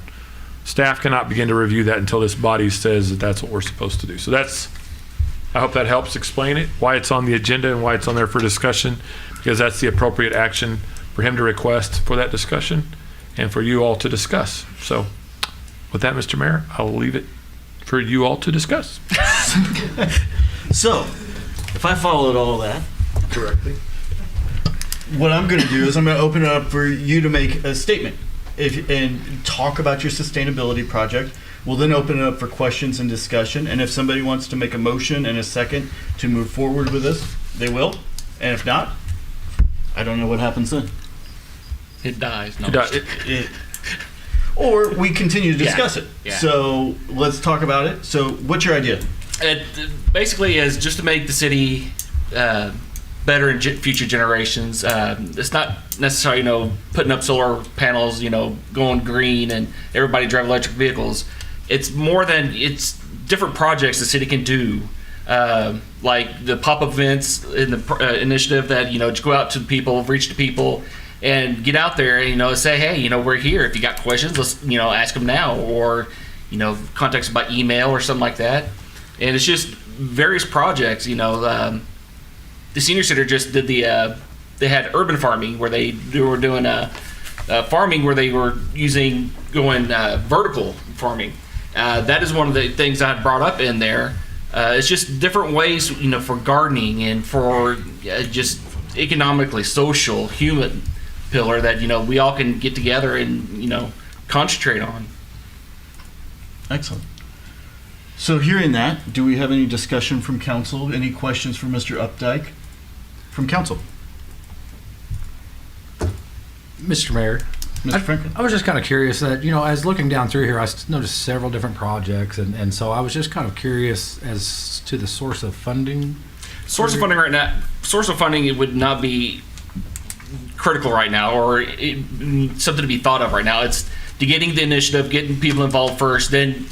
Staff cannot begin to review that until this body says that that's what we're supposed to do. So I hope that helps explain it, why it's on the agenda and why it's on there for discussion, because that's the appropriate action for him to request for that discussion and for you all to discuss. So with that, Mr. Mayor, I'll leave it for you all to discuss. So, if I followed all that correctly, what I'm going to do is I'm going to open it up for you to make a statement and talk about your sustainability project. We'll then open it up for questions and discussion. And if somebody wants to make a motion and a second to move forward with this, they will. And if not, I don't know what happens then. It dies. No, or we continue to discuss it. Yeah. So let's talk about it. So what's your idea? It basically is just to make the city better in future generations. It's not necessarily, putting up solar panels, going green and everybody drive electric vehicles. It's more than, it's different projects the city can do. Like the pop-up events in the initiative that, to go out to people, reach to people, and get out there and, say, hey, we're here. If you got questions, let's, ask them now, or, contact us by email or something like that. And it's just various projects, the senior center just did they had urban farming where they were doing farming where they were going vertical farming. That is one of the things I brought up in there. It's just different ways, for gardening and for just economically, social, human pillar that, we all can get together and, concentrate on. Excellent. So hearing that, do we have any discussion from council? Any questions for Mr. Updike from council? Mr. Mayor, Mr. Franklin? I was just kind of curious that, as looking down through here, I noticed several different projects, and so I was just kind of curious as to the source of funding. Source of funding right now, it would not be critical right now, or something to be thought of right now. It's to getting the initiative, getting people involved first, then,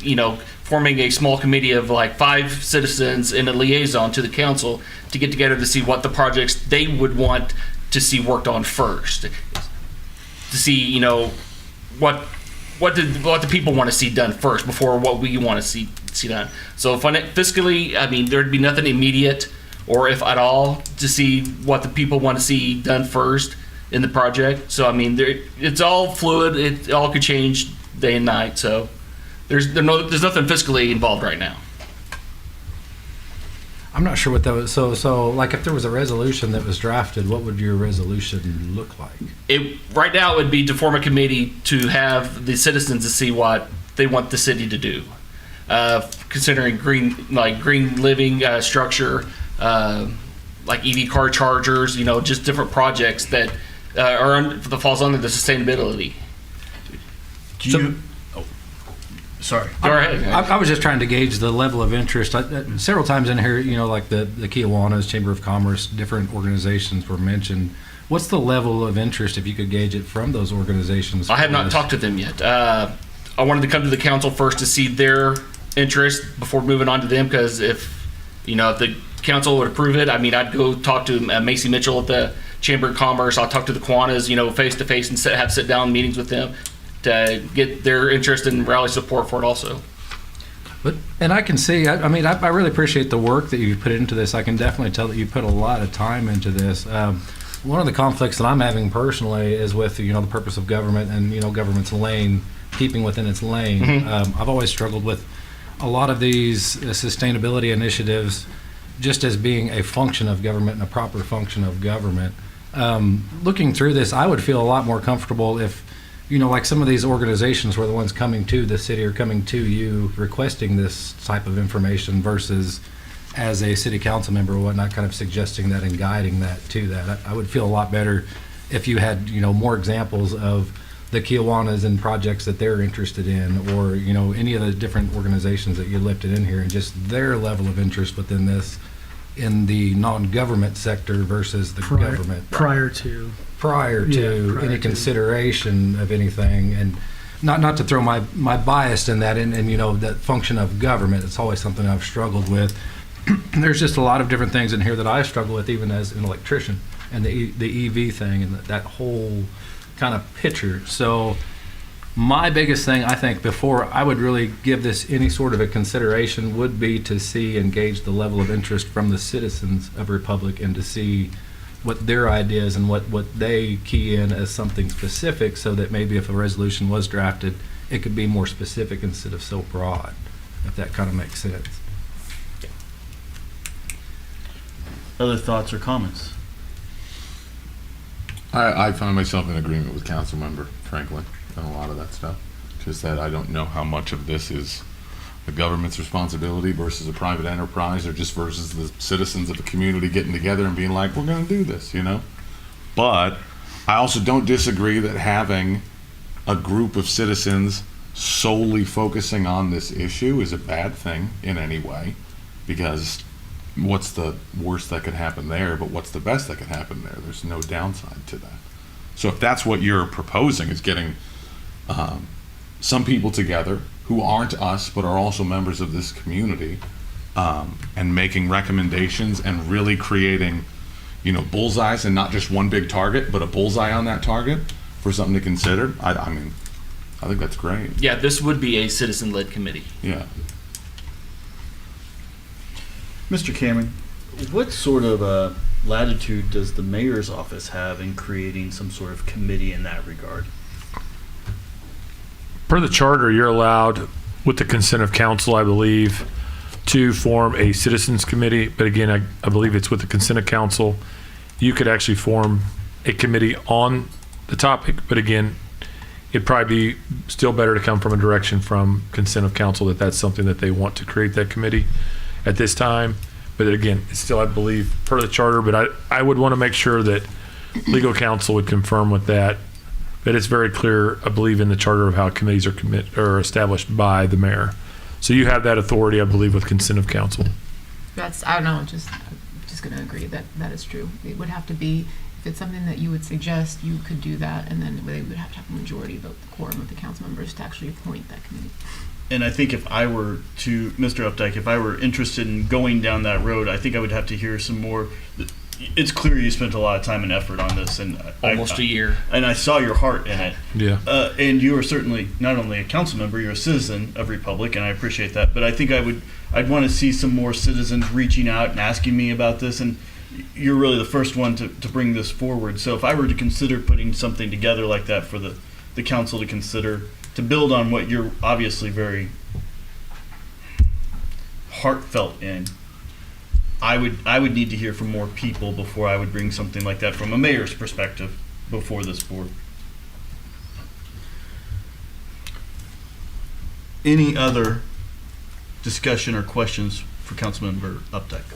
forming a small committee of like 5 citizens and a liaison to the council to get together to see what the projects they would want to see worked on first. To see, what the people want to see done first before what we want to see done. So fiscally, there'd be nothing immediate or if at all, to see what the people want to see done first in the project. So I mean, it's all fluid. It all could change day and night. So there's nothing fiscally involved right now. I'm not sure what that was. So like if there was a resolution that was drafted, what would your resolution look like? Right now it would be to form a committee to have the citizens to see what they want the city to do, considering green living structure, like EV car chargers, just different projects that that falls under the sustainability. Sorry. Go ahead. I was just trying to gauge the level of interest. Several times in here, like the Kiwanis, Chamber of Commerce, different organizations were mentioned. What's the level of interest, if you could gauge it, from those organizations? I have not talked to them yet. I wanted to come to the council first to see their interest before moving on to them, because if the council would approve it, I'd go talk to Macy Mitchell at the Chamber of Commerce. I'll talk to the Kiwanis, face to face, and have sit down meetings with them to get their interest and rally support for it also. And I can see, I really appreciate the work that you put into this. I can definitely tell that you put a lot of time into this. One of the conflicts that I'm having personally is with, the purpose of government and, government's lane, keeping within its lane. Mm-hmm. I've always struggled with a lot of these sustainability initiatives just as being a function of government and a proper function of government. Looking through this, I would feel a lot more comfortable if, like some of these organizations were the ones coming to the city or coming to you requesting this type of information versus as a city council member or whatnot, kind of suggesting that and guiding that to that. I would feel a lot better if you had, more examples of the Kiwanis and projects that they're interested in, or, any of the different organizations that you lifted in here and just their level of interest within this in the non-government sector versus the government. Prior to any consideration of anything, and not to throw my bias in that, and that function of government. It's always something I've struggled with. There's just a lot of different things in here that I struggle with, even as an electrician, and the EV thing and that whole kind of picture. So my biggest thing, I think, before I would really give this any sort of a consideration would be to see and gauge the level of interest from the citizens of Republic, and to see what their ideas and what they key in as something specific, so that maybe if a resolution was drafted, it could be more specific instead of so broad, if that kind of makes sense. Other thoughts or comments? I find myself in agreement with Councilmember Franklin on a lot of that stuff. Just that I don't know how much of this is the government's responsibility versus a private enterprise, or just versus the citizens of the community getting together and being like, we're going to do this, But I also don't disagree that having a group of citizens solely focusing on this issue is a bad thing in any way, because what's the worst that could happen there, but what's the best that could happen there? There's no downside to that. So if that's what you're proposing, is getting some people together who aren't us but are also members of this community, and making recommendations and really creating, bullseyes, and not just one big target, but a bullseye on that target for something to consider. I think that's great. Yeah, this would be a citizen-led committee. Yeah. Mr. Cameron, what sort of latitude does the mayor's office have in creating some sort of committee in that regard? Per the charter, you're allowed, with the consent of council, I believe, to form a citizens committee. But again, I believe it's with the consent of council. You could actually form a committee on the topic. But again, it'd probably be still better to come from a direction from consent of council that that's something that they want to create that committee at this time. But again, it's still, I believe, per the charter. But I would want to make sure that legal counsel would confirm with that. But it's very clear, I believe, in the charter of how committees are established by the mayor. So you have that authority, I believe, with consent of council. I don't know, I'm just going to agree that that is true. It would have to be, if it's something that you would suggest, you could do that, and then they would have to have a majority vote, the quorum of the council members, to actually appoint that committee. And I think if I were to, Mr. Updike, if I were interested in going down that road, I think I would have to hear some more. It's clear you spent a lot of time and effort on this, and Almost a year. And I saw your heart in it. Yeah. And you are certainly not only a council member, you're a citizen of Republic, and I appreciate that. But I think I would I'd want to see some more citizens reaching out and asking me about this, and you're really the first one to bring this forward. So if I were to consider putting something together like that for the council to consider, to build on what you're obviously very heartfelt in, I would need to hear from more people before I would bring something like that from a mayor's perspective before this board. Any other discussion or questions for Councilmember Updike?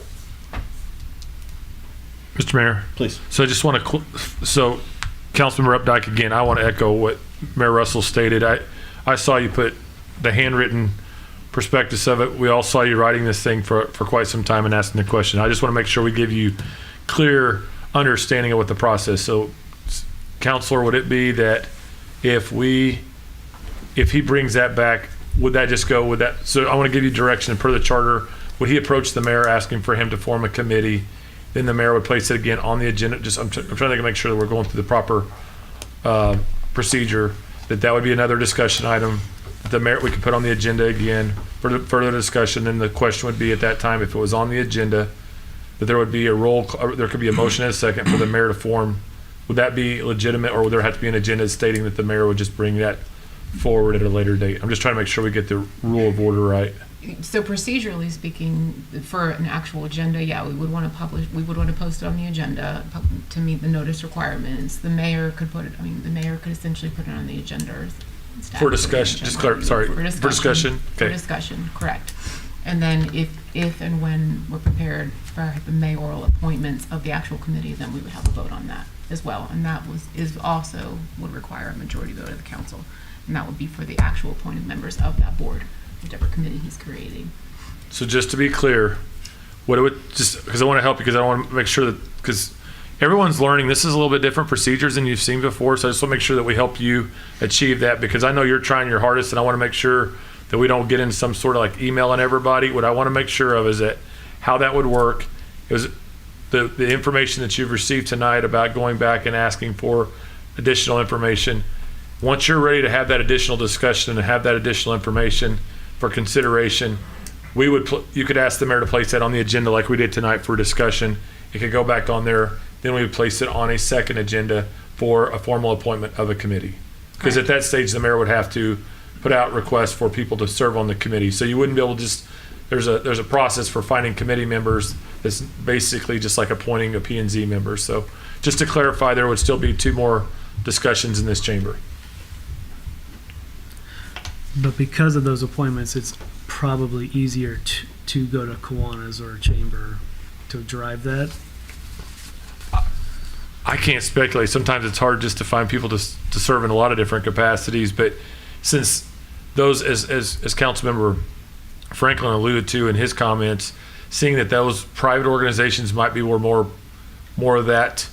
Mr. Mayor, Please. so I just want to, so Councilmember Updike, again, I want to echo what Mayor Russell stated. I saw you put the handwritten prospectus of it. We all saw you writing this thing for quite some time and asking the question. I just want to make sure we give you clear understanding of what the process. So, Counselor, would it be that if he brings that back, would that just go with that? So I want to give you direction per the charter. Would he approach the mayor asking for him to form a committee? Then the mayor would place it again on the agenda. I'm trying to make sure that we're going through the proper procedure. That would be another discussion item. The mayor, we could put on the agenda again for further discussion. Then the question would be at that time, if it was on the agenda, that there would be there could be a motion and a second for the mayor to form. Would that be legitimate, or would there have to be an agenda stating that the mayor would just bring that forward at a later date? I'm just trying to make sure we get the rule of order right. So procedurally speaking, for an actual agenda, yeah, we would want to post it on the agenda to meet the notice requirements. The mayor could the mayor could essentially put it on the agenda. Or staff For put it on the discussion, agenda. for discussion. For Okay. discussion, correct. And then if and when we're prepared for the mayoral appointments of the actual committee, then we would have a vote on that as well. And that is also would require a majority vote of the council. And that would be for the actual appointed members of that board, whichever committee he's creating. So just to be clear, what it would just, because I want to help you, because I want to make sure that, because everyone's learning, this is a little bit different procedures than you've seen before. So I just want to make sure that we help you achieve that, because I know you're trying your hardest, and I want to make sure that we don't get into some sort of like emailing everybody. What I want to make sure of is that how that would work is the information that you've received tonight about going back and asking for additional information. Once you're ready to have that additional discussion and have that additional information for consideration, you could ask the mayor to place that on the agenda like we did tonight for discussion. It could go back on there. Then we would place it on a second agenda for a formal appointment of a committee. Because at that stage, the mayor would have to put out requests for people to serve on the committee. So you wouldn't be able to just, there's a process for finding committee members that's basically just like appointing a P&Z member. So just to clarify, there would still be 2 more discussions in this chamber. But because of those appointments, it's probably easier to go to Kiwanis or Chamber to drive that. I can't speculate. Sometimes it's hard just to find people to serve in a lot of different capacities. But since those, as Councilmember Franklin alluded to in his comments, seeing that those private organizations might be where more of that,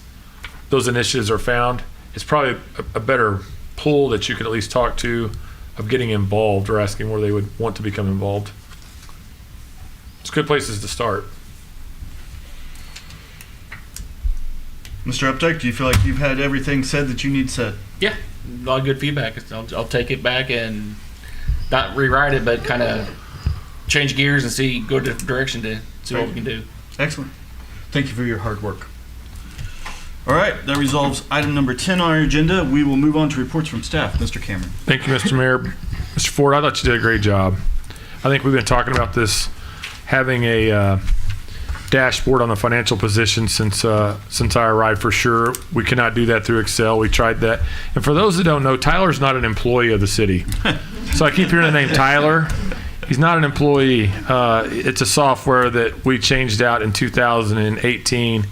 those initiatives are found, it's probably a better pool that you could at least talk to of getting involved or asking where they would want to become involved. It's good places to start. Mr. Updike, do you feel like you've had everything said that you need said? Yeah, a lot of good feedback. I'll take it back and not rewrite it, but kind of change gears and go a different direction to see what we can do. Excellent. Thank you for your hard work. All right, that resolves item number 10 on our agenda. We will move on to reports from staff. Mr. Cameron. Thank you, Mr. Mayor. Mr. Ford, I thought you did a great job. I think we've been talking about this, having a dashboard on the financial position since I arrived for sure. We cannot do that through Excel. We tried that. And for those that don't know, Tyler's not an employee of the city. So I keep hearing the name Tyler. He's not an employee. It's a software that we changed out in 2018.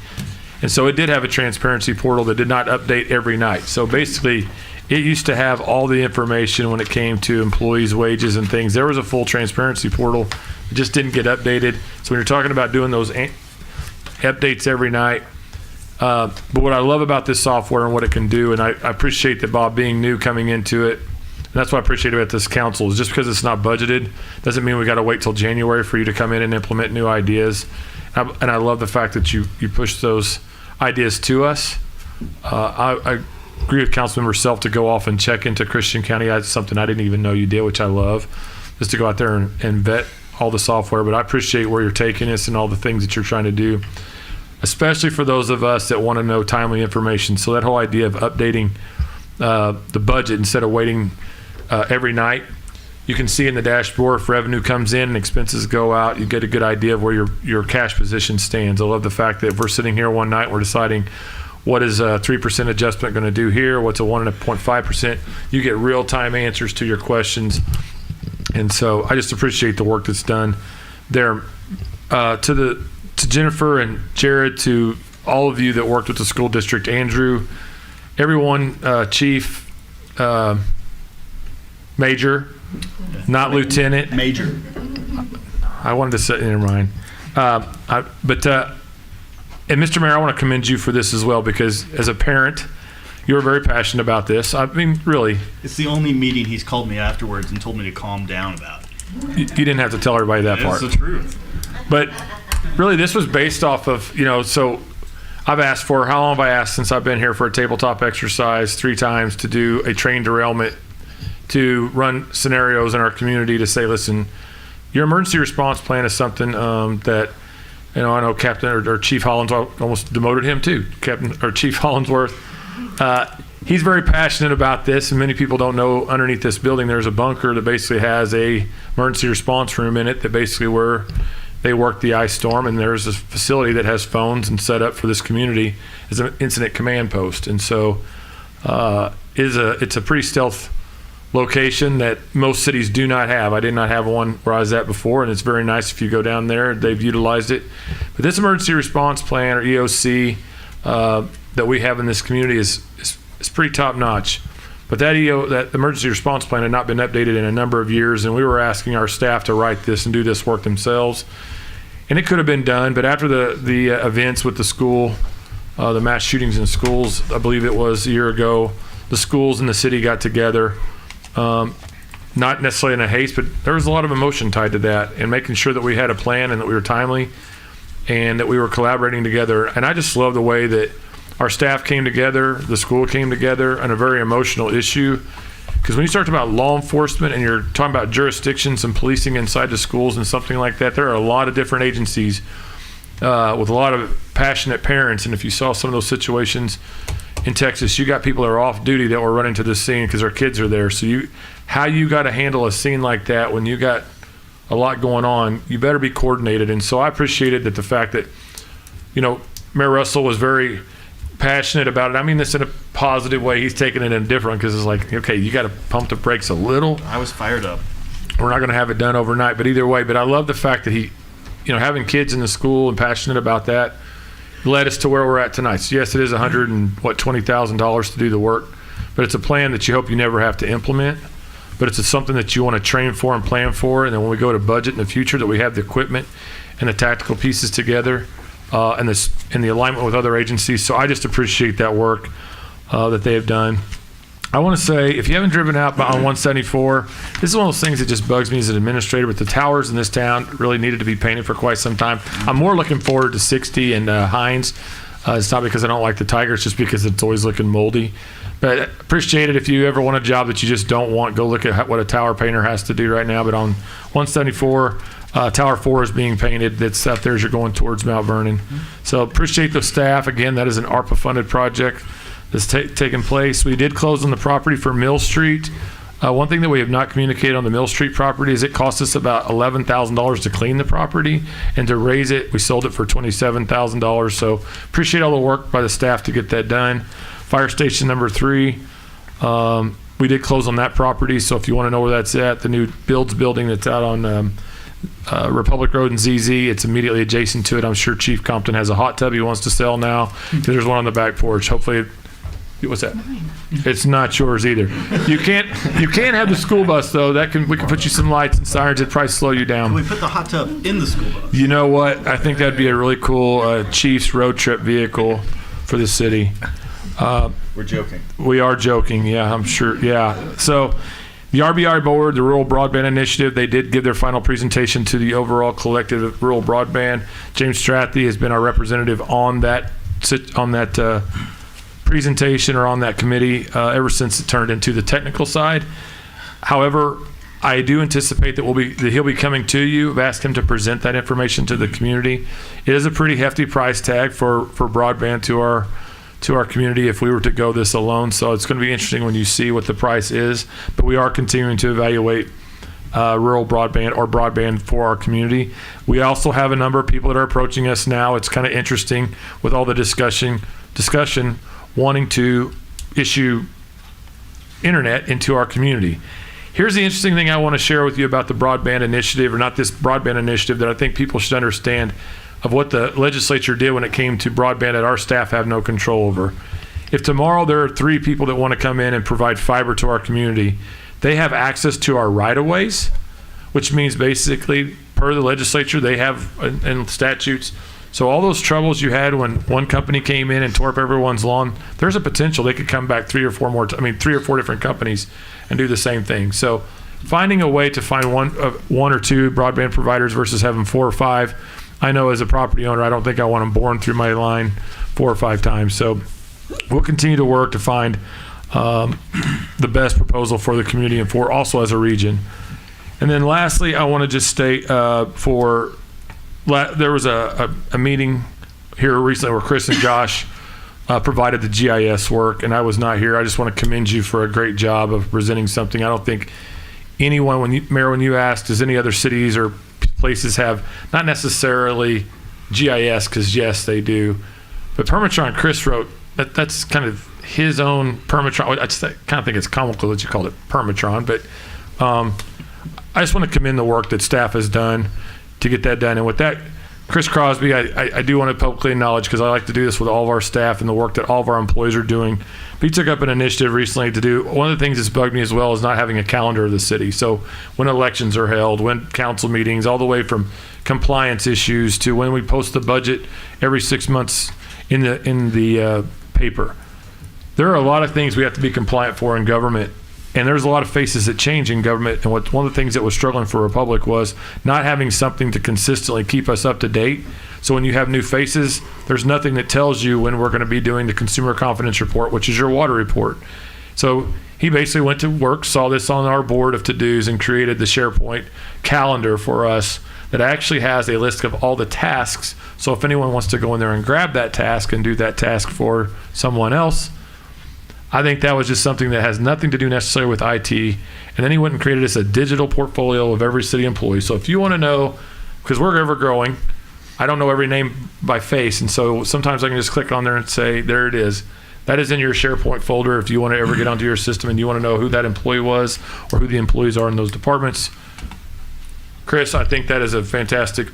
And so it did have a transparency portal that did not update every night. So basically, it used to have all the information when it came to employees' wages and things. There was a full transparency portal. It just didn't get updated. So when you're talking about doing those updates every night, but what I love about this software and what it can do, and I appreciate that Bob being new coming into it, and that's what I appreciate about this council, is just because it's not budgeted doesn't mean we got to wait till January for you to come in and implement new ideas. And I love the fact that you push those ideas to us. I agree with Councilmember Self to go off and check into Christian County. That's something I didn't even know you did, which I love, is to go out there and vet all the software, but I appreciate where you're taking us and all the things that you're trying to do, especially for those of us that want to know timely information. So that whole idea of updating the budget instead of waiting every night, you can see in the dashboard if revenue comes in and expenses go out, you get a good idea of where your cash position stands. I love the fact that if we're sitting here one night, we're deciding what is a 3% adjustment going to do here, what's a 1.5%. You get real-time answers to your questions. And so I just appreciate the work that's done there. To Jennifer and Jared, to all of you that worked with the school district, Andrew, everyone, Chief, Major, not Lieutenant. Major. I wanted to say, never mind. And Mr. Mayor, I want to commend you for this as well, because as a parent, you're very passionate about this. I mean, really. It's the only meeting he's called me afterwards and told me to calm down about. You didn't have to tell everybody that part. It's the truth. But really, this was based off of, so I've asked for, how long have I asked since I've been here for a tabletop exercise 3 times to do a train derailment, to run scenarios in our community to say, listen, your emergency response plan is something that, I know Captain or Chief Hollinsworth, almost demoted him too, Chief Hollinsworth. He's very passionate about this, and many people don't know underneath this building there's a bunker that basically has a emergency response room in it that basically where they work the ice storm, and there's a facility that has phones and set up for this community as an incident command post. And so it's a pretty stealth location that most cities do not have. I did not have one where I was at before, and it's very nice if you go down there. They've utilized it. But this emergency response plan, or EOC, that we have in this community is pretty top notch. But that emergency response plan had not been updated in a number of years, and we were asking our staff to write this and do this work themselves. And it could have been done, but after the events with the school, the mass shootings in schools, I believe it was a year ago, the schools and the city got together. Not necessarily in a haste, but there was a lot of emotion tied to that, and making sure that we had a plan and that we were timely and that we were collaborating together. And I just love the way that our staff came together, the school came together on a very emotional issue. Because when you start about law enforcement and you're talking about jurisdictions and policing inside the schools and something like that, there are a lot of different agencies with a lot of passionate parents. And if you saw some of those situations in Texas, you got people that are off duty that were running to the scene because their kids are there. So how you got to handle a scene like that when you got a lot going on, you better be coordinated. And so I appreciated the fact that, Mayor Russell was very passionate about it. I mean this in a positive way. He's taking it in different, because it's like, okay, you got to pump the brakes a little. I was fired up. We're not going to have it done overnight, but either way. But I love the fact that he, having kids in the school and passionate about that, led us to where we're at tonight. So yes, it is $120,000 to do the work, but it's a plan that you hope you never have to implement. But it's something that you want to train for and plan for, and then when we go to budget in the future, that we have the equipment and the tactical pieces together, and the alignment with other agencies. So I just appreciate that work that they have done. I want to say, if you haven't driven out on 174, this is one of those things that just bugs me as an administrator, but the towers in this town really needed to be painted for quite some time. I'm more looking forward to 60 and Hines. It's not because I don't like the Tiger, it's just because it's always looking moldy. But appreciate it. If you ever want a job that you just don't want, go look at what a tower painter has to do right now. But on 174, Tower 4 is being painted. That's out there as you're going towards Mount Vernon. So appreciate the staff. Again, that is an ARPA-funded project that's taking place. We did close on the property for Mill Street. One thing that we have not communicated on the Mill Street property is it cost us about $11,000 to clean the property, and to raise it, we sold it for $27,000. So appreciate all the work by the staff to get that done. Fire station number 3, we did close on that property. So if you want to know where that's at, the new Builds building that's out on Republic Road and ZZ, it's immediately adjacent to it. I'm sure Chief Compton has a hot tub he wants to sell now, because there's one on the back porch. Hopefully, what's that? It's not yours either. You can't have the school bus though. We can put you some lights and sirens. It'd probably slow you down. We put the hot tub in the school bus. You know what? I think that'd be a really cool Chiefs road trip vehicle for the city. We're joking. We are joking. Yeah, I'm sure. Yeah. So the RBI board, the Rural Broadband Initiative, they did give their final presentation to the overall collective of rural broadband. James Strathy has been our representative on that presentation, or on that committee, ever since it turned into the technical side. However, I do anticipate that he'll be coming to you. I've asked him to present that information to the community. It is a pretty hefty price tag for broadband to our community if we were to go this alone. So it's going to be interesting when you see what the price is. But we are continuing to evaluate rural broadband or broadband for our community. We also have a number of people that are approaching us now. It's kind of interesting with all the discussion wanting to issue internet into our community. Here's the interesting thing I want to share with you about the broadband initiative, or not this broadband initiative, that I think people should understand of what the legislature did when it came to broadband that our staff have no control over. If tomorrow there are 3 people that want to come in and provide fiber to our community, they have access to our right-of-ways, which means basically, per the legislature, they have in statutes. So all those troubles you had when one company came in and tore up everyone's lawn, there's a potential they could come back 3 or 4 different companies and do the same thing. So finding a way to find one or two broadband providers versus having 4 or 5, I know as a property owner, I don't think I want them boring through my line 4 or 5 times. So we'll continue to work to find the best proposal for the community and for also as a region. And then lastly, I want to just state there was a meeting here recently where Chris and Josh provided the GIS work, and I was not here. I just want to commend you for a great job of presenting something. I don't think anyone, Mayor, when you asked, does any other cities or places have, not necessarily GIS, because yes, they do, but Permatron, Chris wrote, that's kind of his own Permatron. I just kind of think it's comical that you called it Permatron, but I just want to commend the work that staff has done to get that done. And with that, Chris Crosby, I do want to publicly acknowledge, because I like to do this with all of our staff and the work that all of our employees are doing. But he took up an initiative recently to do, one of the things that's bugged me as well is not having a calendar of the city. So when elections are held, when council meetings, all the way from compliance issues to when we post the budget every 6 months in the paper. There are a lot of things we have to be compliant for in government. And there's a lot of faces that change in government. And one of the things that was struggling for Republic was not having something to consistently keep us up to date. So when you have new faces, there's nothing that tells you when we're going to be doing the Consumer Confidence Report, which is your water report. So he basically went to work, saw this on our board of to-dos, and created the SharePoint calendar for us that actually has a list of all the tasks. So if anyone wants to go in there and grab that task and do that task for someone else, I think that was just something that has nothing to do necessarily with IT. And then he went and created us a digital portfolio of every city employee. So if you want to know, because we're ever growing, I don't know every name by face. And so sometimes I can just click on there and say, there it is. That is in your SharePoint folder if you want to ever get onto your system and you want to know who that employee was or who the employees are in those departments. Chris, I think that is a fantastic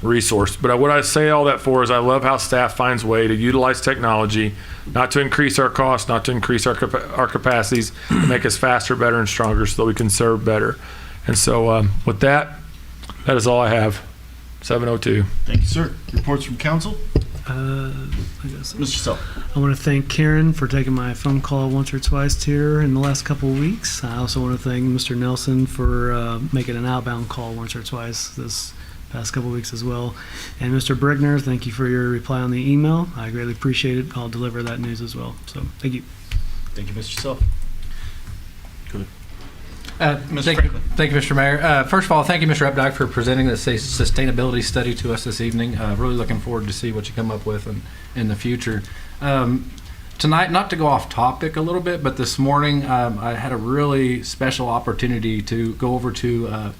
resource. But what I say all that for is I love how staff finds way to utilize technology, not to increase our costs, not to increase our capacities, to make us faster, better, and stronger so that we can serve better. And so with that is all I have. 7:02. Thank you, sir. Reports from council? I guess Mr. Self. I want to thank Karen for taking my phone call once or twice here in the last couple of weeks. I also want to thank Mr. Nelson for making an outbound call once or twice this past couple of weeks as well. And Mr. Brickner, thank you for your reply on the email. I greatly appreciate it. I'll deliver that news as well. So thank you. Thank you, Mr. Self. Go ahead. Thank you, Mr. Mayor. First of all, thank you, Mr. Updike, for presenting this sustainability study to us this evening. Really looking forward to see what you come up with in the future. Tonight, not to go off topic a little bit, but this morning I had a really special opportunity to go over to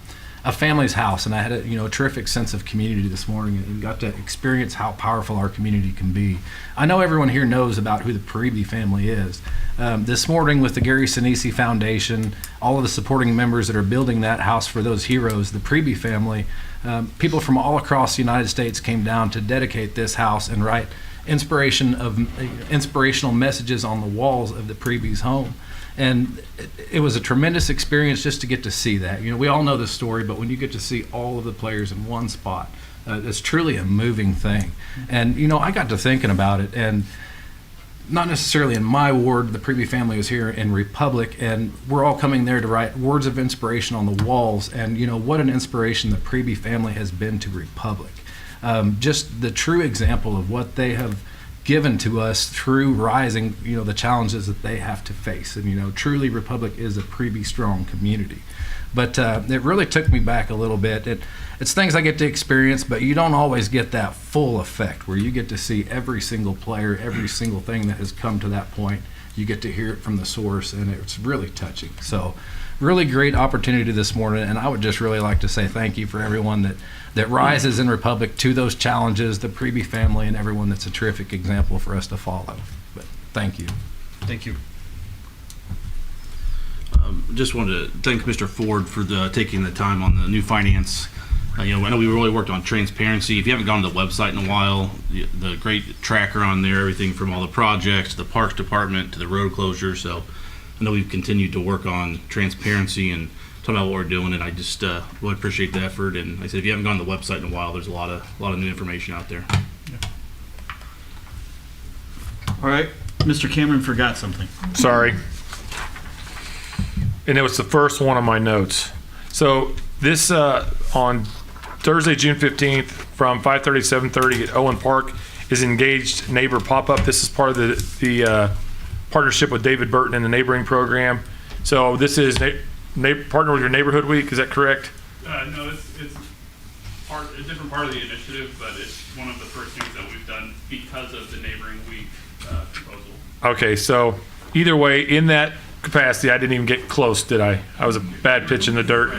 a family's house, and I had a terrific sense of community this morning and got to experience how powerful our community can be. I know everyone here knows about who the Paribi family is. This morning with the Gary Sinise Foundation, all of the supporting members that are building that house for those heroes, the Paribi family, people from all across the United States came down to dedicate this house and write inspirational messages on the walls of the Paribi's home. And it was a tremendous experience just to get to see that. We all know the story, but when you get to see all of the players in one spot, it's truly a moving thing. And, I got to thinking about it, and not necessarily in my ward, the Paribi family was here in Republic, and we're all coming there to write words of inspiration on the walls. And, what an inspiration the Paribi family has been to Republic. Just the true example of what they have given to us through rising, the challenges that they have to face. And, truly Republic is a pretty strong community. But it really took me back a little bit. It's things I get to experience, but you don't always get that full effect where you get to see every single player, every single thing that has come to that point. You get to hear it from the source, and it's really touching. So really great opportunity this morning, and I would just really like to say thank you for everyone that rises in Republic to those challenges, the Preby family, and everyone that's a terrific example for us to follow. But thank you. Thank you. Just wanted to thank Mr. Ford for taking the time on the new finance. I know we really worked on transparency. If you haven't gone to the website in a while, the great tracker on there, everything from all the projects, the Parks Department, to the road closure. So I know we've continued to work on transparency and talk about what we're doing, and I just really appreciate the effort. And like I said, if you haven't gone to the website in a while, there's a lot of new information out there. All right, Mr. Cameron forgot something. Sorry. And it was the first one on my notes. So this on Thursday, June 15th, from 5:30 to 7:30 at Owen Park is Engaged Neighbor Pop-Up. This is part of the partnership with David Burton and the neighboring program. So this is partner with your neighborhood week. Is that correct? No, it's a different part of the initiative, but it's one of the first things that we've done because of the neighboring week proposal. Okay, so either way, in that capacity, I didn't even get close, did I? I was a bad pitch in the dirt.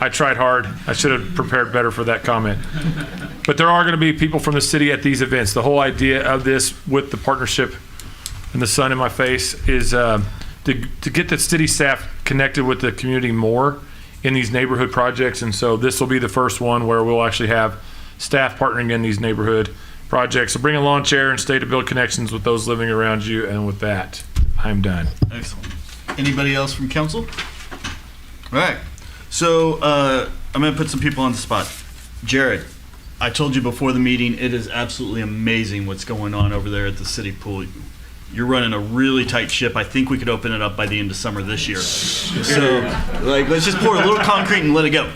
I tried hard. I should have prepared better for that comment. But there are going to be people from the city at these events. The whole idea of this with the partnership and the sun in my face is to get the city staff connected with the community more in these neighborhood projects. And so this will be the first one where we'll actually have staff partnering in these neighborhood projects. So bring a lawn chair and stay to build connections with those living around you. And with that, I'm done. Excellent. Anybody else from council? All right. So I'm going to put some people on the spot. Jared, I told you before the meeting, it is absolutely amazing what's going on over there at the city pool. You're running a really tight ship. I think we could open it up by the end of summer this year. So, let's just pour a little concrete and let it go.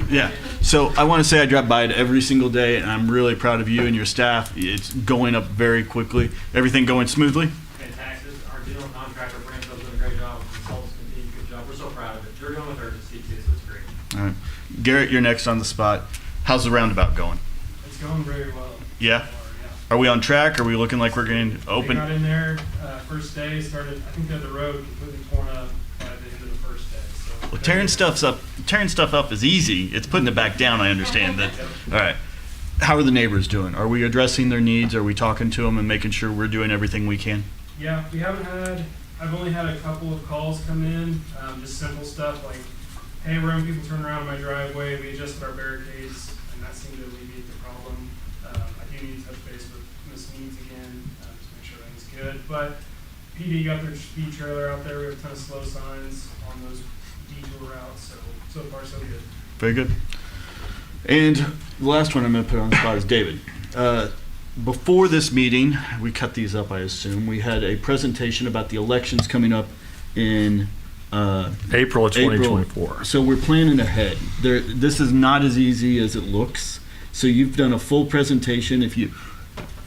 Yeah. So I want to say I drive by it every single day, and I'm really proud of you and your staff. It's going up very quickly. Everything going smoothly? Fantastic. Our general contractor, Branco's doing a great job. Consultants continue to do a good job. We're so proud of it. They're doing with urgency too, so it's great. All right. Garrett, you're next on the spot. How's the roundabout going? It's going very well. Yeah? Are we on track? Are we looking like we're getting We open? got in there, first day, started, I think, the other road completely torn up by the end of the first day. So Well, tearing stuff up is easy. It's putting it back down. I understand that. All right. How are the neighbors doing? Are we addressing their needs? Are we talking to them and making sure we're doing everything we can? Yeah, I've only had a couple of calls come in, just simple stuff like, hey, we're having people turn around in my driveway, we adjusted our barricades, and that seemed to alleviate the problem. I do need to touch base with Ms. Means again, just to make sure everything's good. But PD got their speed trailer out there, we have a ton of slow signs on those detour routes, so far so good. Very good. And the last one I'm going to put on the spot is David. Before this meeting, we cut these up, I assume. We had a presentation about the elections coming up in April of 2024. So we're planning ahead. This is not as easy as it looks. So you've done a full presentation.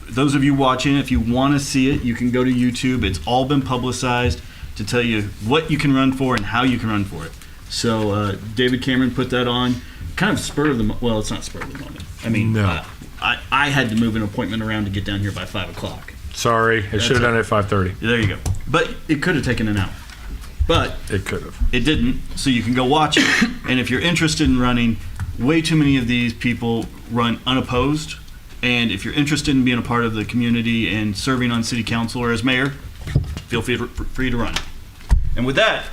Those of you watching, if you want to see it, you can go to YouTube. It's all been publicized to tell you what you can run for and how you can run for it. So David Cameron put that on. Kind of spur of the moment. Well, it's not spur of the moment. I mean, no. I had to move an appointment around to get down here by 5 o'clock. Sorry, I should have done it at 5:30. There you go. But it could have taken an hour. But it could have. It didn't. So you can go watch it. And if you're interested in running, way too many of these people run unopposed. And if you're interested in being a part of the community and serving on city council or as mayor, feel free to run. And with that,